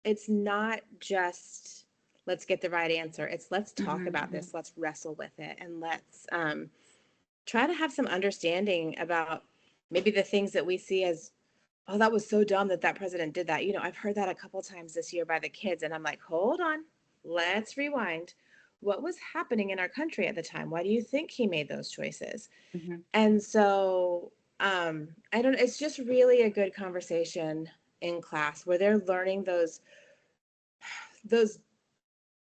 it's not just let's get the right answer. It's let's talk about this, let's wrestle with it, and let's try to have some understanding about maybe the things that we see as, oh, that was so dumb that that president did that. I've heard that a couple times this year by the kids, and I'm like, hold on, let's rewind. What was happening in our country at the time? Why do you think he made those choices? Mhm. And so I don't, it's just really a good conversation in class where they're learning those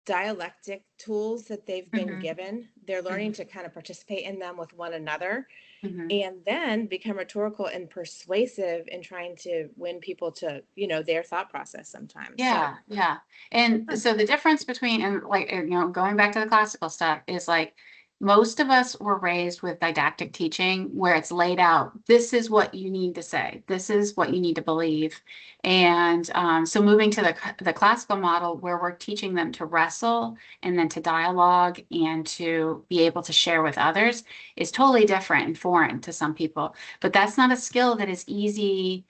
dialectic tools that they've been Mhm. given. They're learning to kind of participate in them with one another, Mhm. and then become rhetorical and persuasive in trying to win people to, their thought process sometimes. So Yeah, yeah. And so the difference between, and like, going back to the classical stuff is like, most of us were raised with didactic teaching where it's laid out, this is what you need to say, this is what you need to believe. And so moving to the classical model where we're teaching them to wrestle and then to dialogue and to be able to share with others is totally different and foreign to some people. But that's not a skill that is easy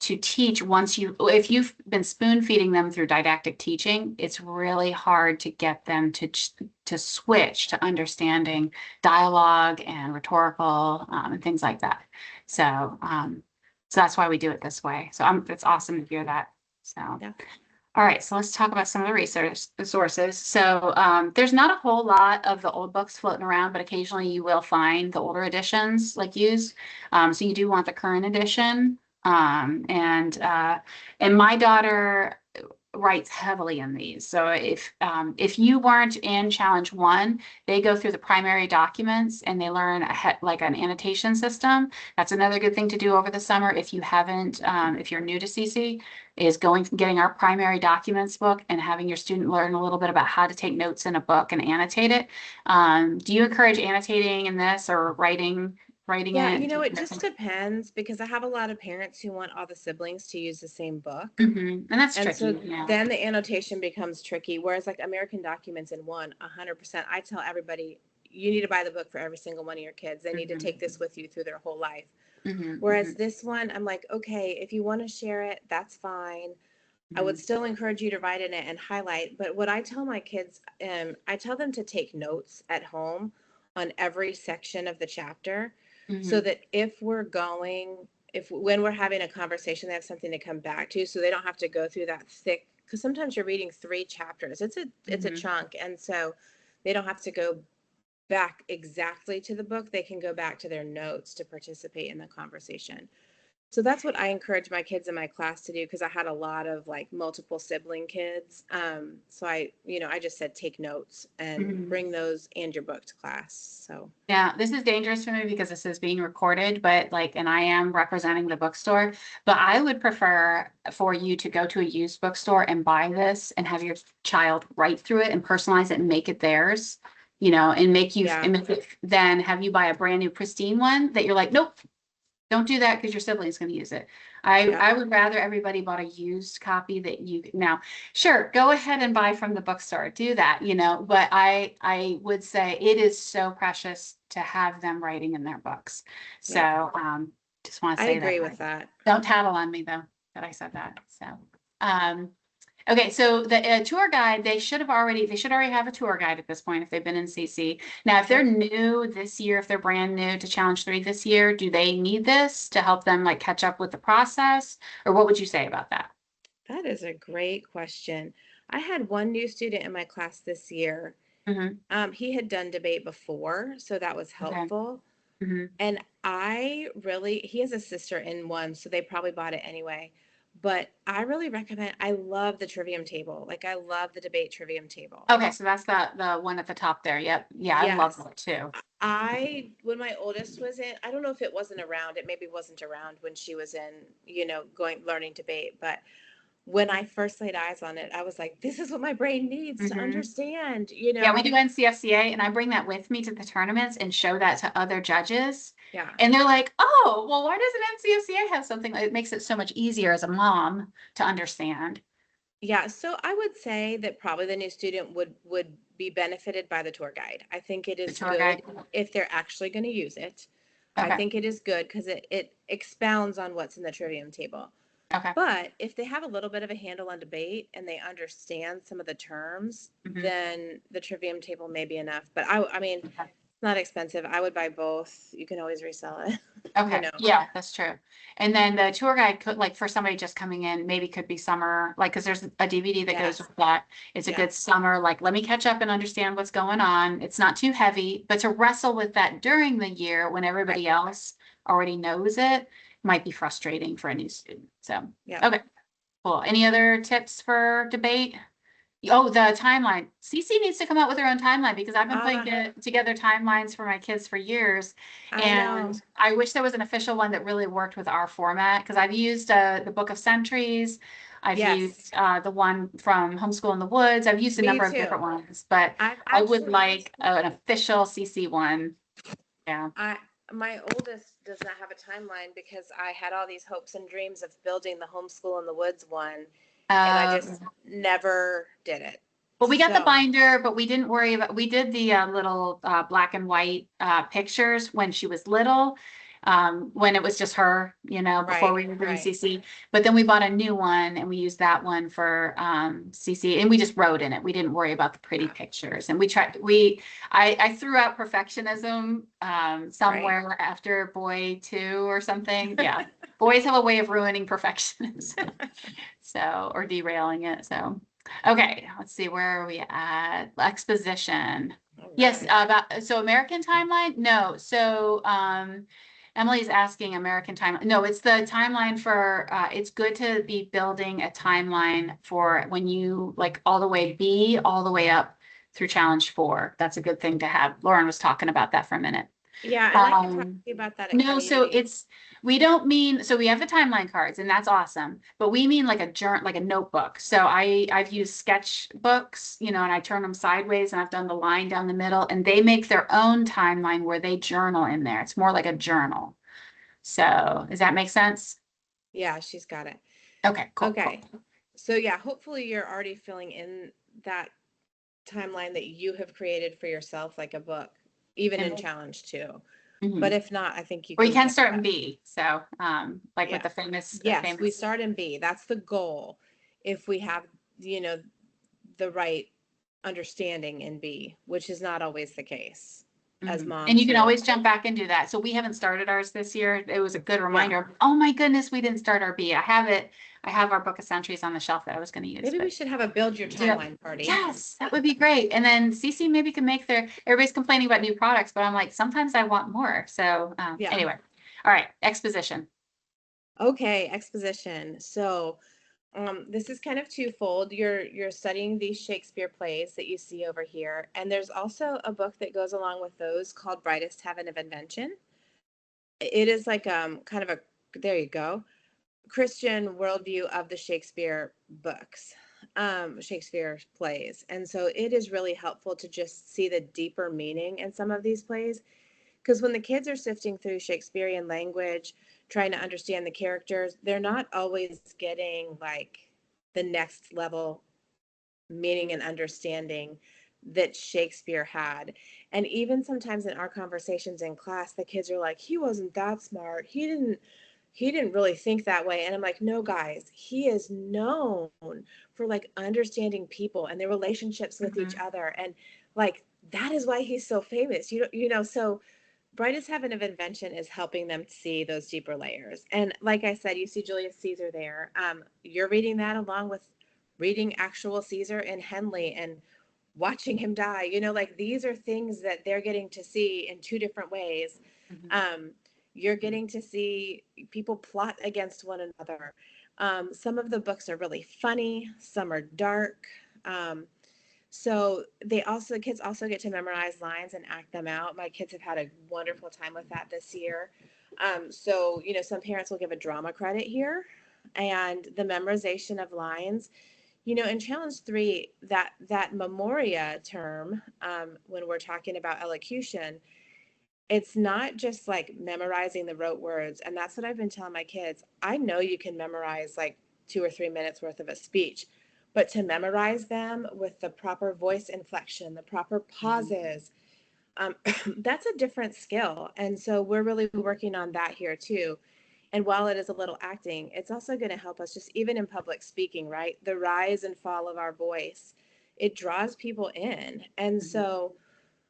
to teach if you've been spoon feeding them through didactic teaching, it's really hard to get them to switch to understanding dialogue and rhetorical and things like that. So that's why we do it this way. So it's awesome to hear that. So. yeah. All right, so let's talk about some of the research sources. So there's not a whole lot of the old books floating around, but occasionally you will find the older editions like used. So you do want the current edition. And my daughter writes heavily in these. So if you weren't in challenge 1, they go through the primary documents and they learn like an annotation system. That's another good thing to do over the summer if you haven't, if you're new to CC, is getting our primary documents book and having your student learn a little bit about how to take notes in a book and annotate it. Do you encourage annotating in this or writing Yeah, it? it just depends, because I have a lot of parents who want all the siblings to use the same book. And that's And tricky. so Yeah. then the annotation becomes tricky. Whereas like American Documents in one, 100%, I tell everybody, you need to buy the book for every single one of your kids. They need to take this with you through their whole life. Whereas this one, I'm like, okay, if you want to share it, that's fine. I would still encourage you to write in it and highlight. But what I tell my kids, I tell them to take notes at home on every section of the chapter, so that if when we're having a conversation, they have something to come back to, so they don't have to go through that thick, because sometimes you're reading 3 chapters. It's a chunk. And so they don't have to go back exactly to the book. They can go back to their notes to participate in the conversation. So that's what I encourage my kids in my class to do, because I had a lot of like multiple sibling kids. So I just said take notes and bring those and your book to class. So Yeah, this is dangerous for me because this is being recorded, and I am representing the bookstore, but I would prefer for you to go to a used bookstore and buy this and have your child write through it and personalize it and make it theirs, and yeah, then have you buy a brand new pristine one that you're like, nope, don't do that because your sibling's going to use it. yeah, I would rather everybody bought a used copy that now, sure, go ahead and buy from the bookstore, do that, but I would say it is so precious to have them writing in their books. yeah. So just want to I say that. agree with that. Don't tattle on me though, that I said that. So, um, Okay, so the tour guide, they should already have a tour guide at this point if they've been in CC. Now, if they're new this year, if they're brand new to Challenge 3 this year, do they need this to help them like catch up with the process? Or what would you say about that? That is a great question. I had one new student in my class this year. Hmm. He had done debate before, so that was Okay. helpful. Hmm. And he has a sister in one, so they probably bought it anyway. But I really recommend, I love the trivium table. Like, I love the debate trivium table. Okay, so that's the one at the top there. Yep. Yeah, I love Yes. that too. When my oldest was in, I don't know if it wasn't around, it maybe wasn't around when she was in, learning debate, but when I first laid eyes on it, I was like, this is what my brain needs to Hmm. understand, Yeah, we do NCFCA, and I bring that with me to the tournaments and show that to other judges. Yeah. And they're like, oh, well, why doesn't NCFCA have something? It makes it so much easier as a mom to understand. Yeah, so I would say that probably the new student would be benefited by the tour guide. I think it The is tour guide. good if they're actually going to use it. I Okay. think it is good because it expounds on what's in the trivium table. Okay. But if they have a little bit of a handle on debate and they understand some of the terms, Hmm. then the trivium table may be enough. But I mean, it's not expensive. I would buy both. You can always resell it, Okay. Yeah, that's true. And then the tour guide could, like, for somebody just coming in, maybe could be summer, like, because there's a DVD that goes Yes. with that. It's a good Yes. summer, like, let me catch up and understand what's going on. It's not too heavy, but to wrestle with that during the year when Right. everybody else already knows it might be frustrating for a new student. So, Yeah. okay, cool. Any other tips for debate? Oh, the timeline. CC needs to come up with her own timeline because I've been putting Uh, together timelines for my kids for years. I know. And I wish there was an official one that really worked with our format because I've used the Book of Centuries. I've Yes. used the one from Homeschool in the Woods. I've used a Me number of too. different ones, but I've I would actually like an official CC one. Yeah. I my oldest does not have a timeline because I had all these hopes and dreams of building the homeschool in the woods one, and I just Um, never did it. Well, we got the So, binder, but we didn't worry about, we did the little black and white pictures when she was little, when it was just her, before right, we were doing right, CC. But then we bought a new one and we used that one for CC and we just wrote in it. We didn't worry about the pretty yeah, pictures. And I threw out perfectionism right. somewhere after boy two or something. Yeah. Boys have a way of ruining perfectionism. So, or derailing it. So. Okay, let's see, where are we at? Exposition. All Yes, right. so American timeline? No. So Emily's asking American timeline. No, it's the timeline for it's good to be building a timeline for when you like all the way B all the way up through challenge 4. That's a good thing to have. Lauren was talking about that for a minute. Yeah, and I can talk to Um, you about that at no, so community. we don't mean, so we have the timeline cards and that's awesome, but we mean like like a notebook. So I've used sketchbooks, and I turn them sideways and I've done the line down the middle and they make their own timeline where they journal in there. It's more like a journal. So does that make sense? Yeah, she's got it. Okay, cool, cool. Okay. So yeah, hopefully you're already filling in that timeline that you have created for yourself, like a book, even in And, challenge 2. But mhm. if not, I think you Or you can can catch start in up. B. So like with Yeah. the famous, Yes, we start in B. That's the goal. If we have, you know, the right understanding in B, which is not always the case as And moms you can who, always jump back and do that. So we haven't started ours this year. It was a good yeah, reminder. Oh my goodness, we didn't start our B. I have it. I have our book of centuries on the shelf that I was going to use, maybe we but should have a build your do it. timeline party. Yes, that would be great. And then Cece maybe can make everybody's complaining about new products, but I'm like, sometimes I want more. So Yeah. anyway, all right, exposition. Okay, exposition. So, this is kind of twofold. You're studying these Shakespeare plays that you see over here, and there's also a book that goes along with those called Brightest Heaven of Invention. It is like kind of a, there you go, Christian worldview of the Shakespeare books, Shakespeare plays. And so it is really helpful to just see the deeper meaning in some of these plays. Because when the kids are sifting through Shakespearean language, trying to understand the characters, they're not always getting like the next level meaning and understanding that Shakespeare had. And even sometimes in our conversations in class, the kids are like, he wasn't that smart. He didn't he didn't really think that way. And I'm like, no, guys, he is known for like understanding people and their relationships with each Mhm. other. And like, that is why he's so famous. So Brightest Heaven of Invention is helping them see those deeper layers. And like I said, you see Julius Caesar there. You're reading that along with reading actual Caesar and Henley and watching him die. Like these are things that they're getting to see in two different ways. Mhm. Um, you're getting to see people plot against one another. Some of the books are really funny, some are dark. So the kids also get to memorize lines and act them out. My kids have had a wonderful time with that this year. Some parents will give a drama credit here, and the memorization of lines. In challenge 3, that memoria term, when we're talking about elocution, it's not just like memorizing the rote words. And that's what I've been telling my kids. I know you can memorize like 2 or 3 minutes worth of a speech, but to memorize them with the proper voice inflection, the proper pauses, that's a different skill. And so we're really working on that here too. And while it is a little acting, it's also going to help us just even in public speaking, right? The rise and fall of our voice, it draws people in. And Mhm. so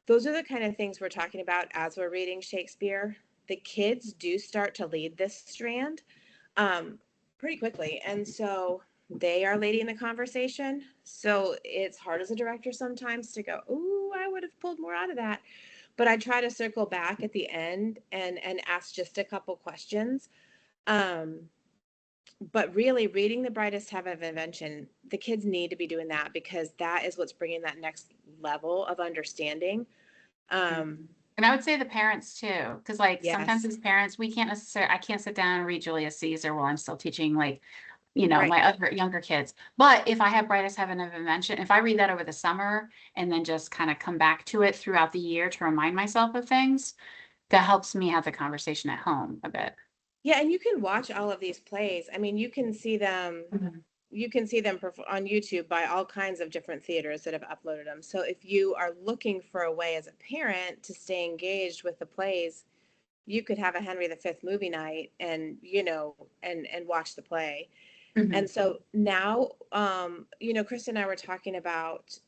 those are the kind of things we're talking about as we're reading Shakespeare. The kids do start to lead this strand um, pretty quickly. And so they are leading the conversation. So it's hard as a director sometimes to go, ooh, I would have pulled more out of that. But I try to circle back at the end and ask just a couple questions. Um, but really, reading The Brightest Heaven of Invention, the kids need to be doing that because that is what's bringing that next level of understanding. Um, And I would say the parents too, because like sometimes yes, as parents, we can't necessarily, I can't sit down and read Julius Caesar while I'm still teaching like, right. my other younger kids. But if I have Brightest Heaven of Invention, if I read that over the summer and then just kind of come back to it throughout the year to remind myself of things, that helps me have the conversation at home a bit. Yeah, and you can watch all of these plays. I mean, Mhm. you can see them on YouTube by all kinds of different theaters that have uploaded them. So if you are looking for a way as a parent to stay engaged with the plays, you could have a Henry V movie night and and watch the play. And Mhm. so now Krista and I were talking about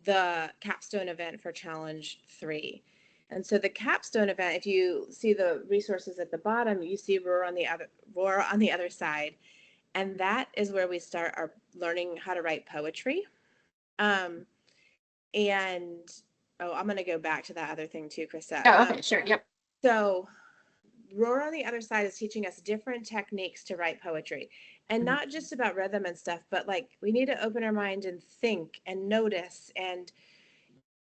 the capstone event for challenge 3. And so the capstone event, if you see the resources at the bottom, you see roar on the other side. And that is where we start our learning how to write poetry. Um, and I'm going to go back to that other thing too, Krista. Oh, okay, sure. Yep. So Roar on the Other Side is teaching us different techniques to write poetry, and Mhm. not just about rhythm and stuff, but like we need to open our mind and think and notice. And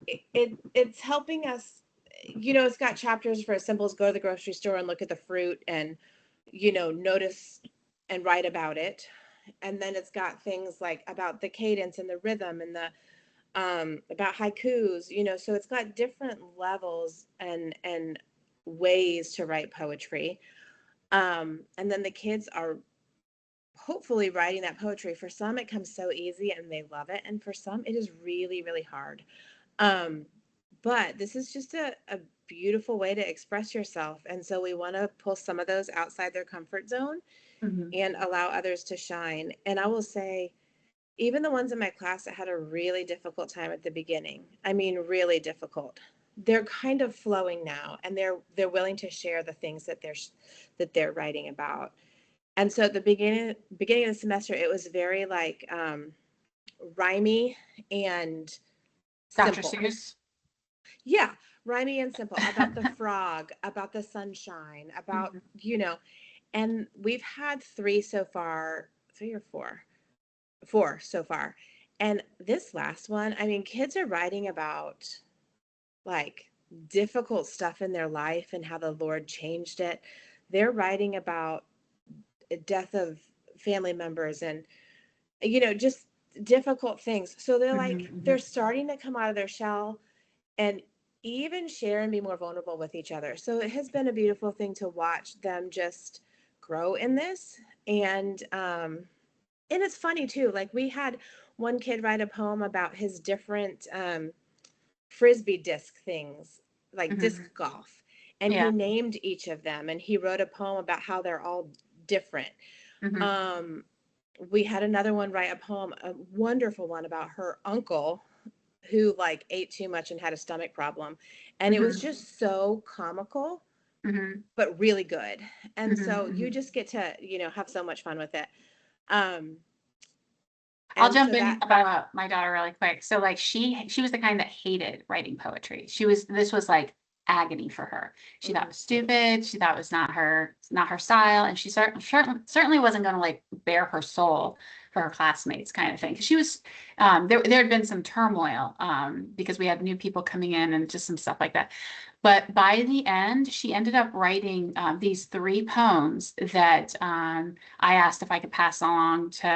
it's helping us. It's got chapters for as simple as go to the grocery store and look at the fruit and notice and write about it. And then it's got things like about the cadence and the rhythm and the about haikus. So it's got different levels and ways to write poetry. And then the kids are hopefully writing that poetry. For some it comes so easy and they love it, and for some it is really, really hard. um but this is just a beautiful way to express yourself, and so we want to pull some of those outside their comfort zone Mhm. and allow others to shine. And I will say, even the ones in my class that had a really difficult time at the beginning, I mean really difficult, they're kind of flowing now, and they're willing to share the things that they're writing about. And so at the beginning of the semester, it was very like rhymey and Dr. simple. Seuss. Yeah, rhymey and simple about the frog, about the sunshine, about Mhm. and we've had three so far, 3 or 4 so far. And this last one, I mean, kids are writing about like difficult stuff in their life and how the Lord changed it. They're writing about death of family members and just difficult things. So Mhm. they're Mhm. starting to come out of their shell and even share and be more vulnerable with each other. So it has been a beautiful thing to watch them just grow in this. And it's funny too. Like we had one kid write a poem about his different frisbee disc things, like disc Mhm. golf. and he Yeah. named each of them, and he wrote a poem about how they're all different. Hmm. Um, we had another one write a poem, a wonderful one about her uncle who like ate too much and had a stomach problem. And it was Hmm. just so comical, Hmm. but really good. And so you Hmm. just get to, have so much fun with it. Um, I'll and jump so in that, about my daughter really quick. So like she was the kind that hated writing poetry. This was like agony for her. She thought it mhm, was stupid. She thought it was not her style. And she certainly wasn't going to like bare her soul for her classmates kind of thing. Cause she was, there had been some turmoil, because we had new people coming in and just some stuff like that. But by the end, she ended up writing these three poems that I asked if I could pass along to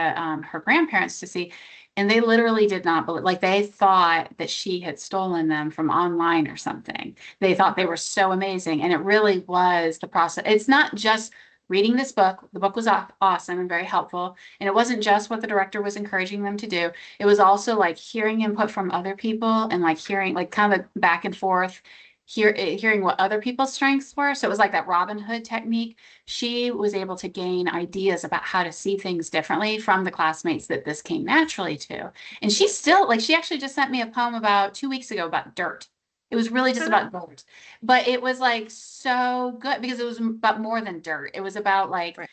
her grandparents to see. And they literally did not believe, like they thought that she had stolen them from online or something. They thought they were so amazing. And it really was the process. It's not just reading this book. The book was awesome and very helpful. And it wasn't just what the director was encouraging them to do. It was also like hearing input from other people and like hearing like kind of back and forth hearing what other people's strengths were. So it was like that Robin Hood technique. She was able to gain ideas about how to see things differently from the classmates that this came naturally to. And she still, like, she actually just sent me a poem about 2 weeks ago about dirt. It was really just about dirt, but it was like so good because it was about more than dirt. It was about like right.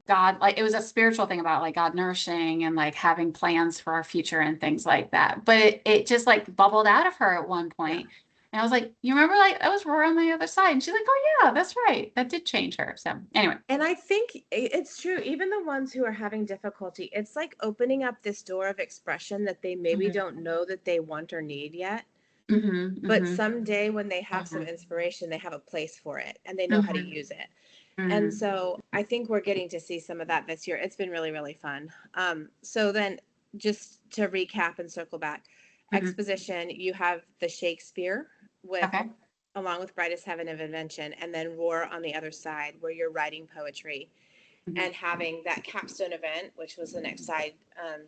God, like it was a spiritual thing about like God nourishing and like having plans for our future and things like that. But it just like bubbled out of her at one Yeah. point. And I was like, you remember like that was Roar on the Other Side? And she's like, oh yeah, that's right. That did change her. So anyway. And I think it's true. Even the ones who are having difficulty, it's like opening up this door of expression that they maybe Hmm. don't know that they want or need yet. Hmm. But Hmm. someday when they have some Hmm. inspiration, they have a place for it and they know how to Hmm. use it. And Hmm. so I think we're getting to see some of that this year. It's been really, really fun. So then just to recap and circle back, Hmm. exposition, you have the Shakespeare with Okay. along with Brightest Heaven of Invention, and then Roar on the other side, where you're writing poetry Hmm. and having that capstone event, which was the next side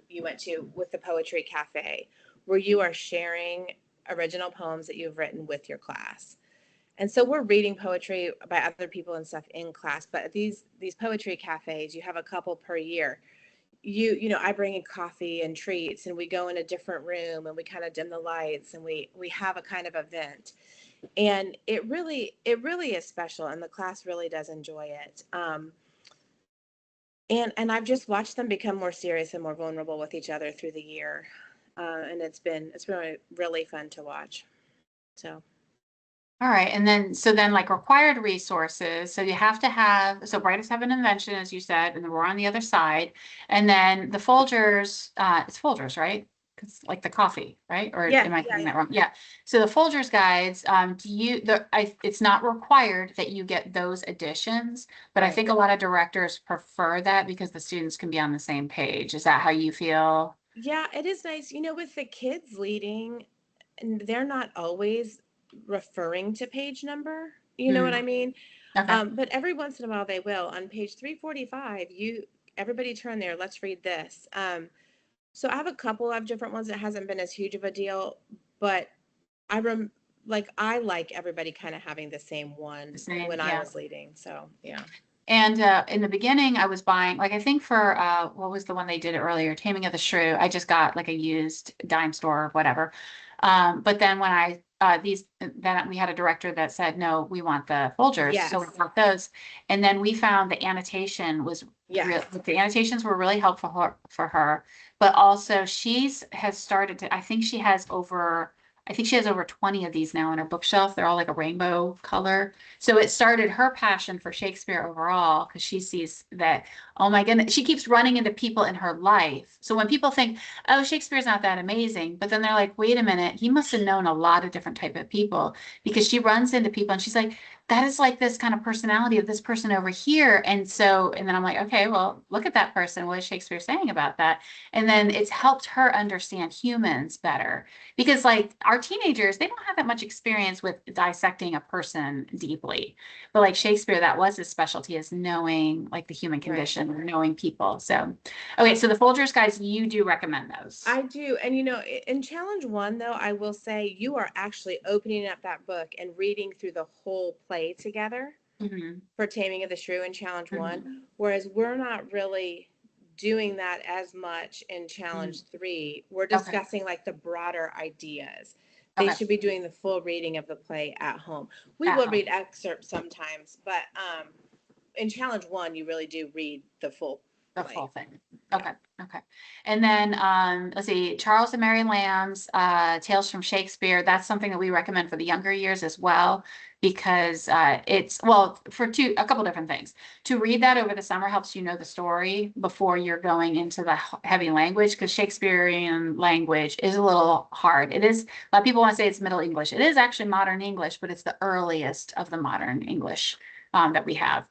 you went to with the Poetry Cafe, where you are sharing original poems that you've written with your class. And so we're reading poetry by other people and stuff in class, but these poetry cafes, you have a couple per year. I bring in coffee and treats, and we go in a different room and we kind of dim the lights, and we have a kind of event, and it really is special, and the class really does enjoy it. And I've just watched them become more serious and more vulnerable with each other through the year, and it's been really fun to watch. So All right. And then, so then like required resources. So you have to have, so Brightest Have an Invention, as you said, and then we're on the other side. And then the Folgers, it's Folgers, right? Because like the coffee, right? Or yeah, am I yeah, getting yeah. that wrong? Yeah. So the Folgers guides, it's not required that you get those additions, but I Right. think a lot of directors prefer that because the students can be on the same page. Is that how you feel? Yeah, it is nice. With the kids leading, and they're not always referring to page number. You know what Hmm. I mean? Okay. But every once in a while they will. On page 345, everybody turn there. Let's read this. So I have a couple of different ones that hasn't been as huge of a deal, but I rem like I like everybody kind of having the same The one same. when I Yeah. was leading. So yeah. And in the beginning, I was buying, like, I think for what was the one they did earlier, Taming of the Shrew, I just got like a used dime store or whatever. But then when then we had a director that said, no, we want the Folgers. So we Yes. bought those. And then we found Yes. the annotations were really helpful for her. But also has started to, I think she has over 20 of these now on her bookshelf. They're all like a rainbow color. So it started her passion for Shakespeare overall because she sees that, oh my goodness, she keeps running into people in her life. So when people think, oh, Shakespeare's not that amazing, but then they're like, wait a minute, he must have known a lot of different type of people because she runs into people and she's like, that is like this kind of personality of this person over here. And then I'm like, okay, well, look at that person. What is Shakespeare saying about that? And then it's helped her understand humans better because like our teenagers, they don't have that much experience with dissecting a person deeply, but like Shakespeare, that was his specialty, is knowing like the human Right. condition or knowing people. So okay, so the Folgers guys, you do recommend those. I do. And in challenge one, though, I will say you are actually opening up that book and reading through the whole play play together Mhm. for Taming of the Shrew in Challenge 1, Mhm. whereas we're not really doing that as much in Mhm. Challenge 3. We're Okay. discussing like the broader ideas. They Okay. should be doing the full reading of the play at home. We At will home. read excerpts sometimes, but in Challenge 1, you really do read the full The play. full thing. Yeah. Okay. Okay. And then, let's see, Charles and Mary Lamb's, Tales from Shakespeare. That's something that we recommend for the younger years as well, because, it's, well, for a couple different things. To read that over the summer helps you know the story before you're going into the heavy language, because Shakespearean language is a little hard. It is, a lot of people want to say it's Middle English. It is actually modern English, but it's the earliest of the modern English, that we have.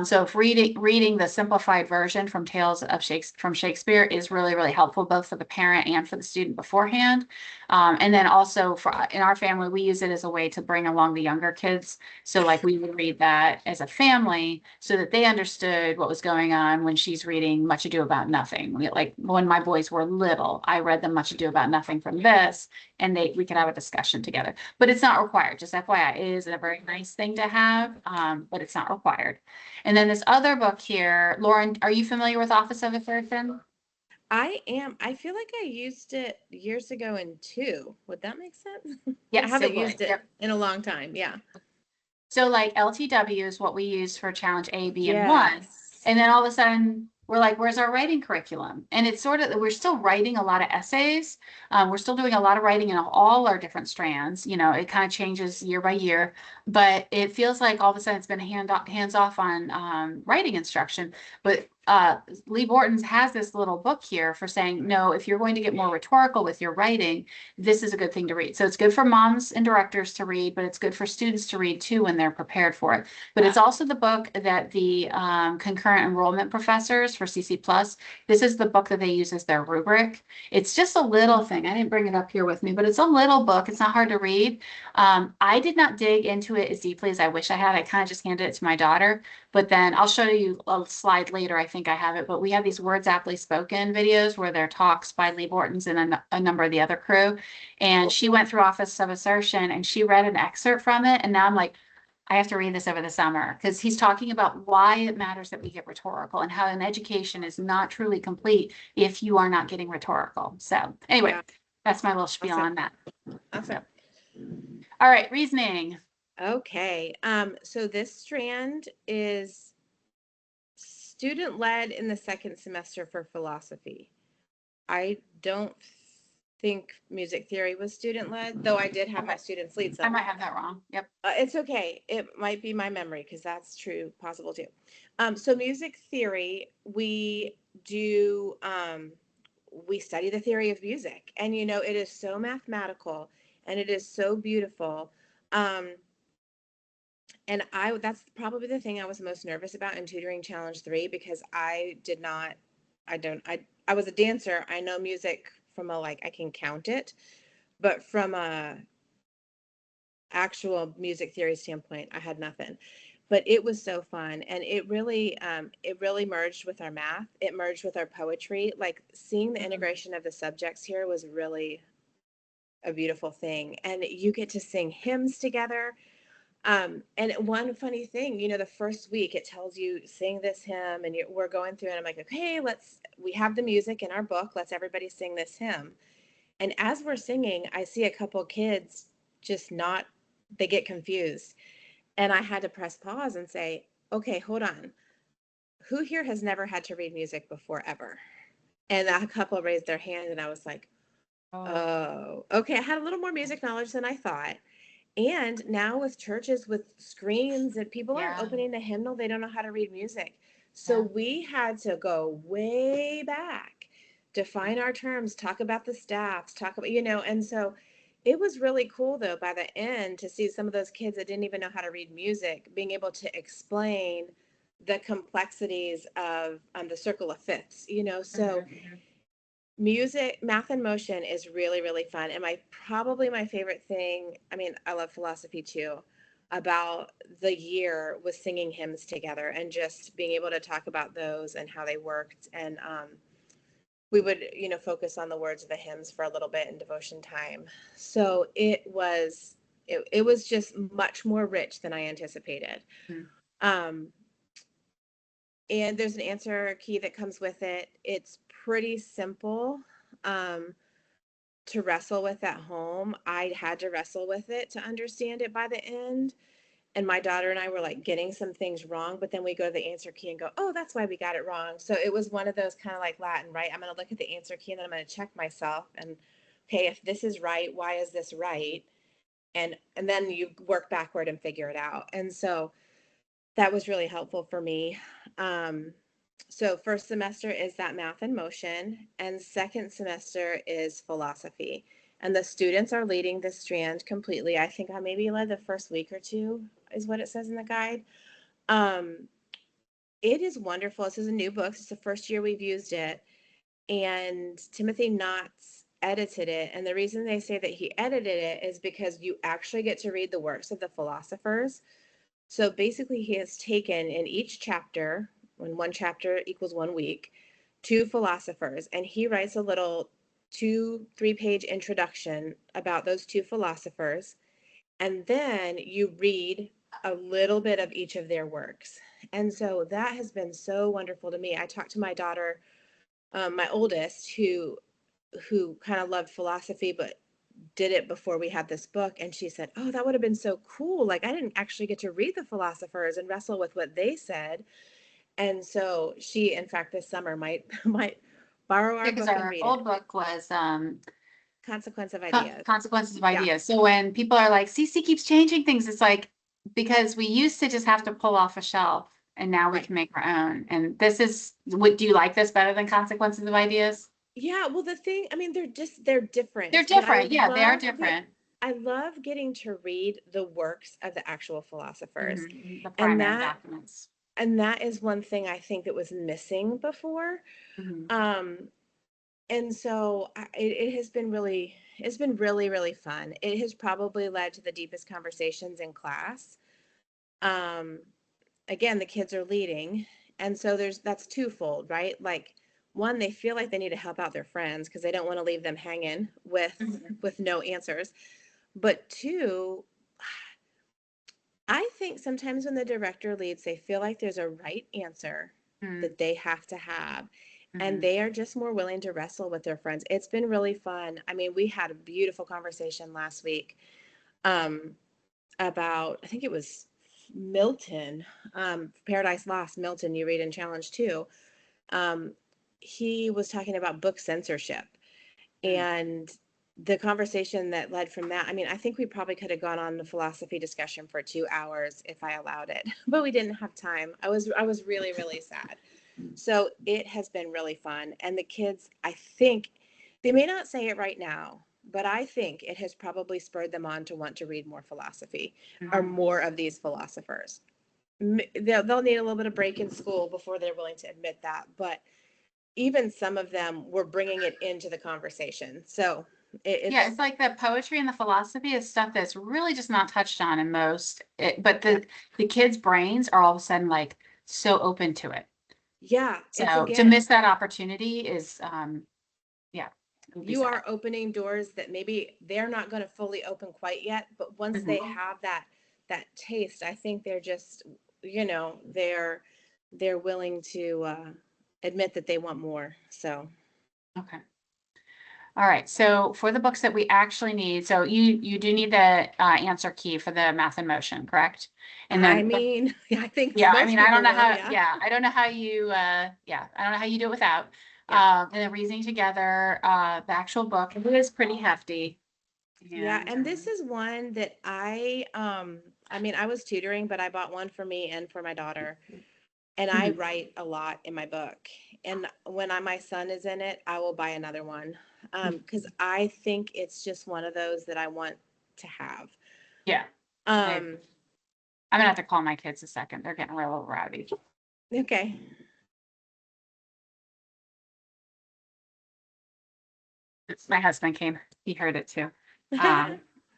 So if reading the simplified version from Tales of Shakespeare is really, really helpful, both for the parent and for the student beforehand. And then also in our family, we use it as a way to bring along the younger kids. So like we would read that as a family so that they understood what was going on when she's reading Much Ado About Nothing. Like when my boys were little, I read them Much Ado About Nothing from this, and we could have a discussion together. But it's not required. Just FYI, it is a very nice thing to have, but it's not required. And then this other book here, Lauren, are you familiar with Office of a Third? I am. I feel like I used it years ago in 2. Would that make sense? I Yes, it haven't would. used it Yep. in a long time. Yeah. So like LTW is what we use for challenge A, B, and 1. Yes. And then all of a sudden we're like, where's our writing curriculum? And it's sort of, we're still writing a lot of essays. We're still doing a lot of writing in all our different strands. You know, it kind of changes year by year, but it feels like all of a sudden it's been hands off on writing instruction. But Lee Borton's has this little book here for saying, no, if you're going to get more rhetorical with your writing, this is a good thing to read. So it's good for moms and directors to read, but it's good for students to read too when they're prepared for it. But it's also the book that the concurrent enrollment professors for CC Plus, this is the book that they use as their rubric. It's just a little thing. I didn't bring it up here with me, but it's a little book. It's not hard to read. I did not dig into it as deeply as I wish I had. I kind of just handed it to my daughter. But then I'll show you a slide later. I think I have it. But we have these Words Aptly Spoken videos where they're talks by Lee Borton's and a number of the other crew. And she went through Office of Assertion and she read an excerpt from it. And now I'm like, I have to read this over the summer because he's talking about why it matters that we get rhetorical and how an education is not truly complete if you are not getting rhetorical. So anyway, Yeah. that's my little spiel Awesome. on that. Awesome. All right, reasoning. Okay. So this strand is student led in the second semester for philosophy. I don't think music theory was student led, though I did have my students lead I some. might have that wrong. Yep. It's okay. It might be my memory because that's true, possible too. So music theory, do we study the theory of music, and it is so mathematical and it is so beautiful. And that's probably the thing I was most nervous about in tutoring challenge 3 because I was a dancer. I know music from I can count it, but from a actual music theory standpoint, I had nothing. But it was so fun, and it really merged with our math. It merged with our poetry. Like seeing the integration of the subjects here was really a beautiful thing. And you get to sing hymns together. And one funny thing, the first week it tells you sing this hymn, and we're going through, and I'm like, okay, we have the music in our book. Let's everybody sing this hymn. And as we're singing, I see a couple kids just not, they get confused. And I had to press pause and say, okay, hold on. Who here has never had to read music before ever? And a couple raised their hand, and I was like, oh, okay. I had a little more music knowledge than I thought. And now with churches with screens and people aren't Yeah. opening the hymnal, they don't know how to read music. So Yeah. we had to go way back, define our terms, talk about the staffs, talk about, and so it was really cool though by the end to see some of those kids that didn't even know how to read music being able to explain the complexities of the circle of fifths, so Mhm. music, math and motion is really, really fun. And probably my favorite thing, I mean, I love philosophy too, about the year was singing hymns together and just being able to talk about those and how they worked. And we would, focus on the words of the hymns for a little bit in devotion time. So it was It was just much more rich than I anticipated. Mm. Um, and there's an answer key that comes with it. It's pretty simple to wrestle with at home. I had to wrestle with it to understand it by the end. And my daughter and I were like getting some things wrong, but then we go to the answer key and go, oh, that's why we got it wrong. So it was one of those kind of like Latin, right? I'm going to look at the answer key and then I'm going to check myself and, okay, if this is right, why is this right? And then you work backward and figure it out. And so that was really helpful for me. So first semester is that math and motion, and second semester is philosophy. And the students are leading the strand completely. I think I maybe led the first week or two, is what it says in the guide. It is wonderful. This is a new book. It's the first year we've used it. And Timothy Knotts edited it. And the reason they say that he edited it is because you actually get to read the works of the philosophers. So basically, he has taken in each chapter, when one chapter equals 1 week, two philosophers, and he writes a little 2-3 page introduction about those two philosophers. And then you read a little bit of each of their works. And so that has been so wonderful to me. I talked to my daughter, my oldest, who kind of loved philosophy, but did it before we had this book, and she said, oh, that would have been so cool. Like, I didn't actually get to read the philosophers and wrestle with what they said. And so she, in fact, this summer might borrow our Because book and our read old it. book was Consequence of Ideas. Consequences of Yeah. Ideas. So when people are like, CC keeps changing things, it's like, because we used to just have to pull off a shelf and now we Right. can make our own. And this is, what do you like this better than Consequences of Ideas? Yeah, well, the thing, I mean, they're different, They're but different. Yeah, they are different. I love getting to read the works of the actual philosophers. The And primary documents. that is one thing I think that was missing before. Mhm. And so it has been really, it's been really, really fun. It has probably led to the deepest conversations in class. Um, Again, the kids are leading. And so that's twofold, right? Like, one, they feel like they need to help out their friends because they don't want to leave them hanging with no answers. But two, I think sometimes when the director leads, they feel like there's a right answer that they have to have. And they are just more willing to wrestle with their friends. It's been really fun. I mean, we had a beautiful conversation last week about, I think it was Milton, Paradise Lost, Milton, you read in Challenge 2. He was talking about book censorship. And the conversation that led from that, I mean, I think we probably could have gone on the philosophy discussion for 2 hours if I allowed it, but we didn't have time. I was really, really sad. So it has been really fun. And the kids, I think, they may not say it right now, but I think it has probably spurred them on to want to read more philosophy or more of these philosophers. They'll need a little bit of break in school before they're willing to admit that. But even some of them were bringing it into the conversation. So Yeah, it's like the poetry and the philosophy is stuff that's really just not touched on in most, but the kids' brains are all of a sudden like so open to it. Yeah, it's So to again, miss that opportunity is, yeah, it would be you sad. are opening doors that maybe they're not going to fully open quite yet, but once they have that taste, I think they're just, they're willing to admit that they want more. So Okay. All right. So for the books that we actually need, so you do need the answer key for the math in motion, correct? And I then, mean, I think yeah, I most mean, I don't people know will, how, yeah. yeah, I don't know how you, yeah, I don't know how you do it without. Yeah. And then reasoning together, the actual book, it is pretty hefty. Yeah, And and this is one that I mean, I was tutoring, but I bought one for me and for my daughter. And I write a lot in my book. And when my son is in it, I will buy another one. Because I think it's just one of those that I want to have. yeah, Um, I'm gonna have to call my kids a second. They're getting real rowdy. okay. My husband came, he heard it too.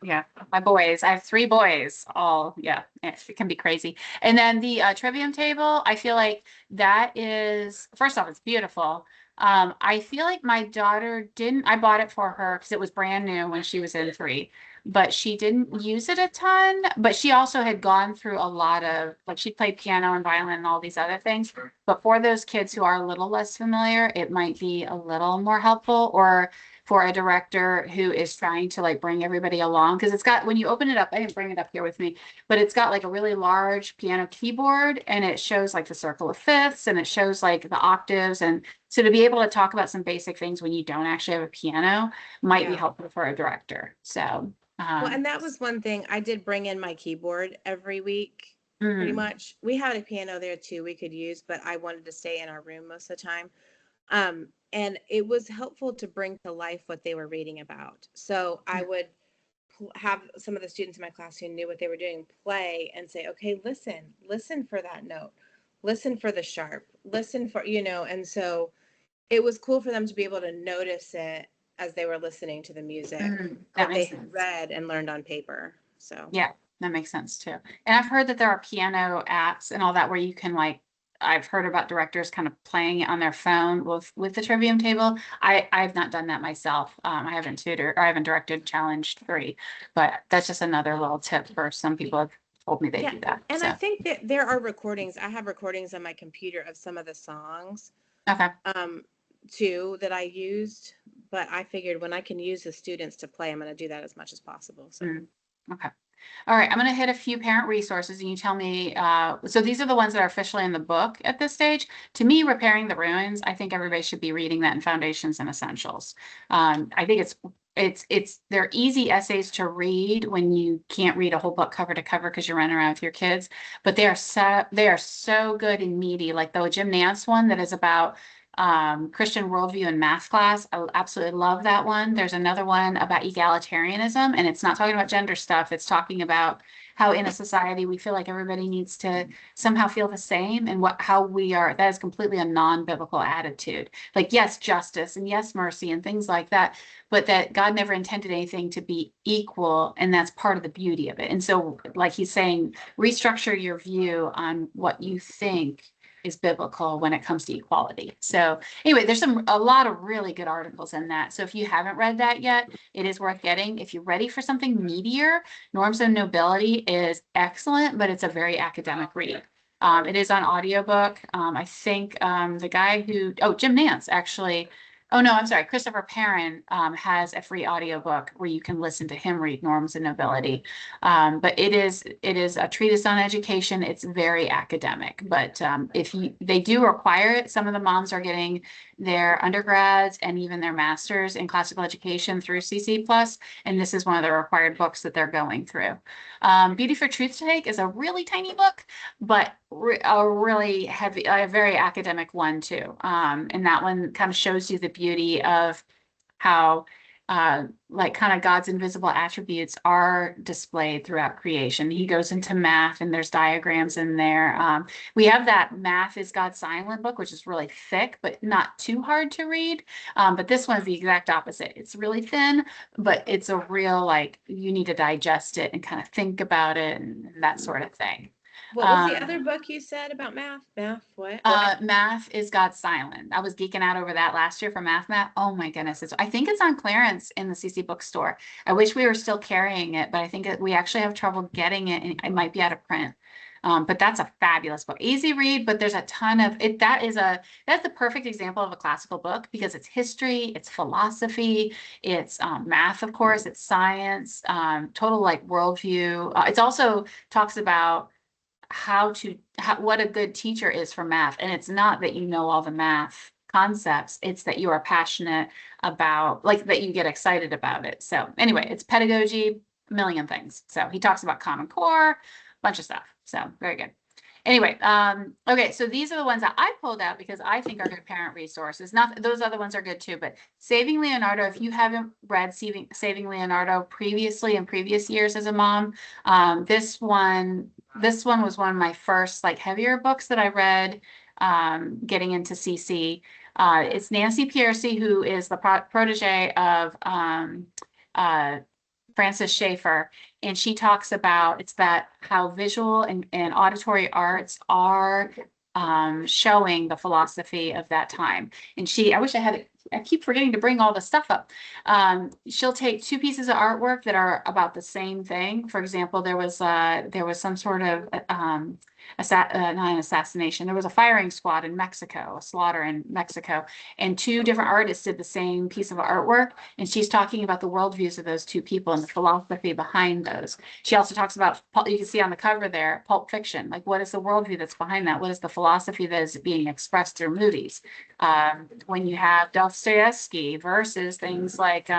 Yeah, my boys, I have 3 boys, all, yeah, it can be crazy. And then the trivium table, I feel like that is, first off, it's beautiful. I feel like my daughter didn't, I bought it for her because it was brand new when she was in 3. but she didn't use it a ton. But she also had gone through a lot of, like, she played piano and violin and all these other things. But for those kids who are a little less familiar, it might be a little more helpful, or for a director who is trying to like bring everybody along. Because it's got, when you open it up, I didn't bring it up here with me, but it's got like a really large piano keyboard, and it shows like the circle of fifths, and it shows like the octaves. And so to be able to talk about some basic things when you don't actually have a piano might be Yeah. helpful for a director. So, Well, and that was one thing. I did bring in my keyboard every week, pretty mm, much. We had a piano there too we could use, but I wanted to stay in our room most of the time. And it was helpful to bring to life what they were reading about. So I would have some of the students in my class who knew what they were doing play and say, okay, listen for that note, listen for the sharp, listen for, and so it was cool for them to be able to notice it as they were listening to the music that that they makes had sense. read and learned on paper. So Yeah, that makes sense too. And I've heard that there are piano apps and all that where you can like, I've heard about directors kind of playing it on their phone with the Trivium table. I've not done that myself. I haven't tutored or I haven't directed Challenge 3, but that's just another little tip for some people have told me they yeah, do that. and I So, think that there are recordings. I have recordings on my computer of some of the songs okay. um, too that I used, but I figured when I can use the students to play, I'm going to do that as much as possible. So Mm, okay. All right, I'm going to hit a few parent resources and you tell me. So these are the ones that are officially in the book at this stage. To me, Repairing the Ruins, I think everybody should be reading that in Foundations and Essentials. I think they're easy essays to read when you can't read a whole book cover to cover because you're running around with your kids, but they are so good and meaty. Like the Jim Nance one that is about Christian worldview in math class. I absolutely love that one. There's another one about egalitarianism, and it's not talking about gender stuff. It's talking about how in a society we feel like everybody needs to somehow feel the same, and how we are. That is completely a non-biblical attitude. Like, yes, justice and yes, mercy and things like that, but that God never intended anything to be equal, and that's part of the beauty of it. And so, like he's saying, restructure your view on what you think is biblical when it comes to equality. So anyway, there's a lot of really good articles in that. So if you haven't read that yet, it is worth getting. If you're ready for something meatier, Norms of Nobility is excellent, but it's a very academic read. It is on audiobook. I think the guy Jim Nance actually. Oh no, I'm sorry. Christopher Perrin has a free audiobook where you can listen to him read Norms of Nobility. But it is a treatise on education. It's very academic, but if they do require it, some of the moms are getting their undergrads and even their masters in classical education through CC Plus, and this is one of the required books that they're going through. Beauty for Truth to Take is a really tiny book, but a really heavy, a very academic one too. And that one kind of shows you the beauty of how like kind of God's invisible attributes are displayed throughout creation. He goes into math and there's diagrams in there. We have that Math is God Silent book, which is really thick, but not too hard to read. But this one's the exact opposite. It's really thin, but it's a real, like, you need to digest it and kind of think about it and that sort of thing. what was the other book you said about math? Math, what? Math is God Silent. I was geeking out over that last year for Math. Oh my goodness. I think it's on clearance in the CC bookstore. I wish we were still carrying it, but I think we actually have trouble getting it and it might be out of print. But that's a fabulous book. Easy read, but there's a ton of it. That's the perfect example of a classical book because it's history, it's philosophy, it's math, of course, it's science, total like worldview. It's also talks about what a good teacher is for math. And it's not that you know all the math concepts, it's that you are passionate about, like, that you get excited about it. So anyway, it's pedagogy, a million things. So he talks about Common Core, bunch of stuff. So very good. Anyway, okay, so these are the ones that I pulled out because I think are good parent resources. Not those other ones are good too, but Saving Leonardo, if you haven't read Saving Leonardo previously in previous years as a mom, this one was one of my first like heavier books that I read getting into CC. It's Nancy Pearcey, who is the protege of uh, Francis Schaeffer, and she talks about it's that how visual and auditory arts are showing the philosophy of that time. And I wish I had it I keep forgetting to bring all the stuff up. She'll take two pieces of artwork that are about the same thing. For example, there was some sort of not an assassination. There was a firing squad in Mexico, a slaughter in Mexico, and two different artists did the same piece of artwork. And she's talking about the worldviews of those two people and the philosophy behind those. She also talks about, you can see on the cover there, Pulp Fiction. Like, what is the worldview that's behind that? What is the philosophy that is being expressed through movies? When you have Dostoevsky versus things like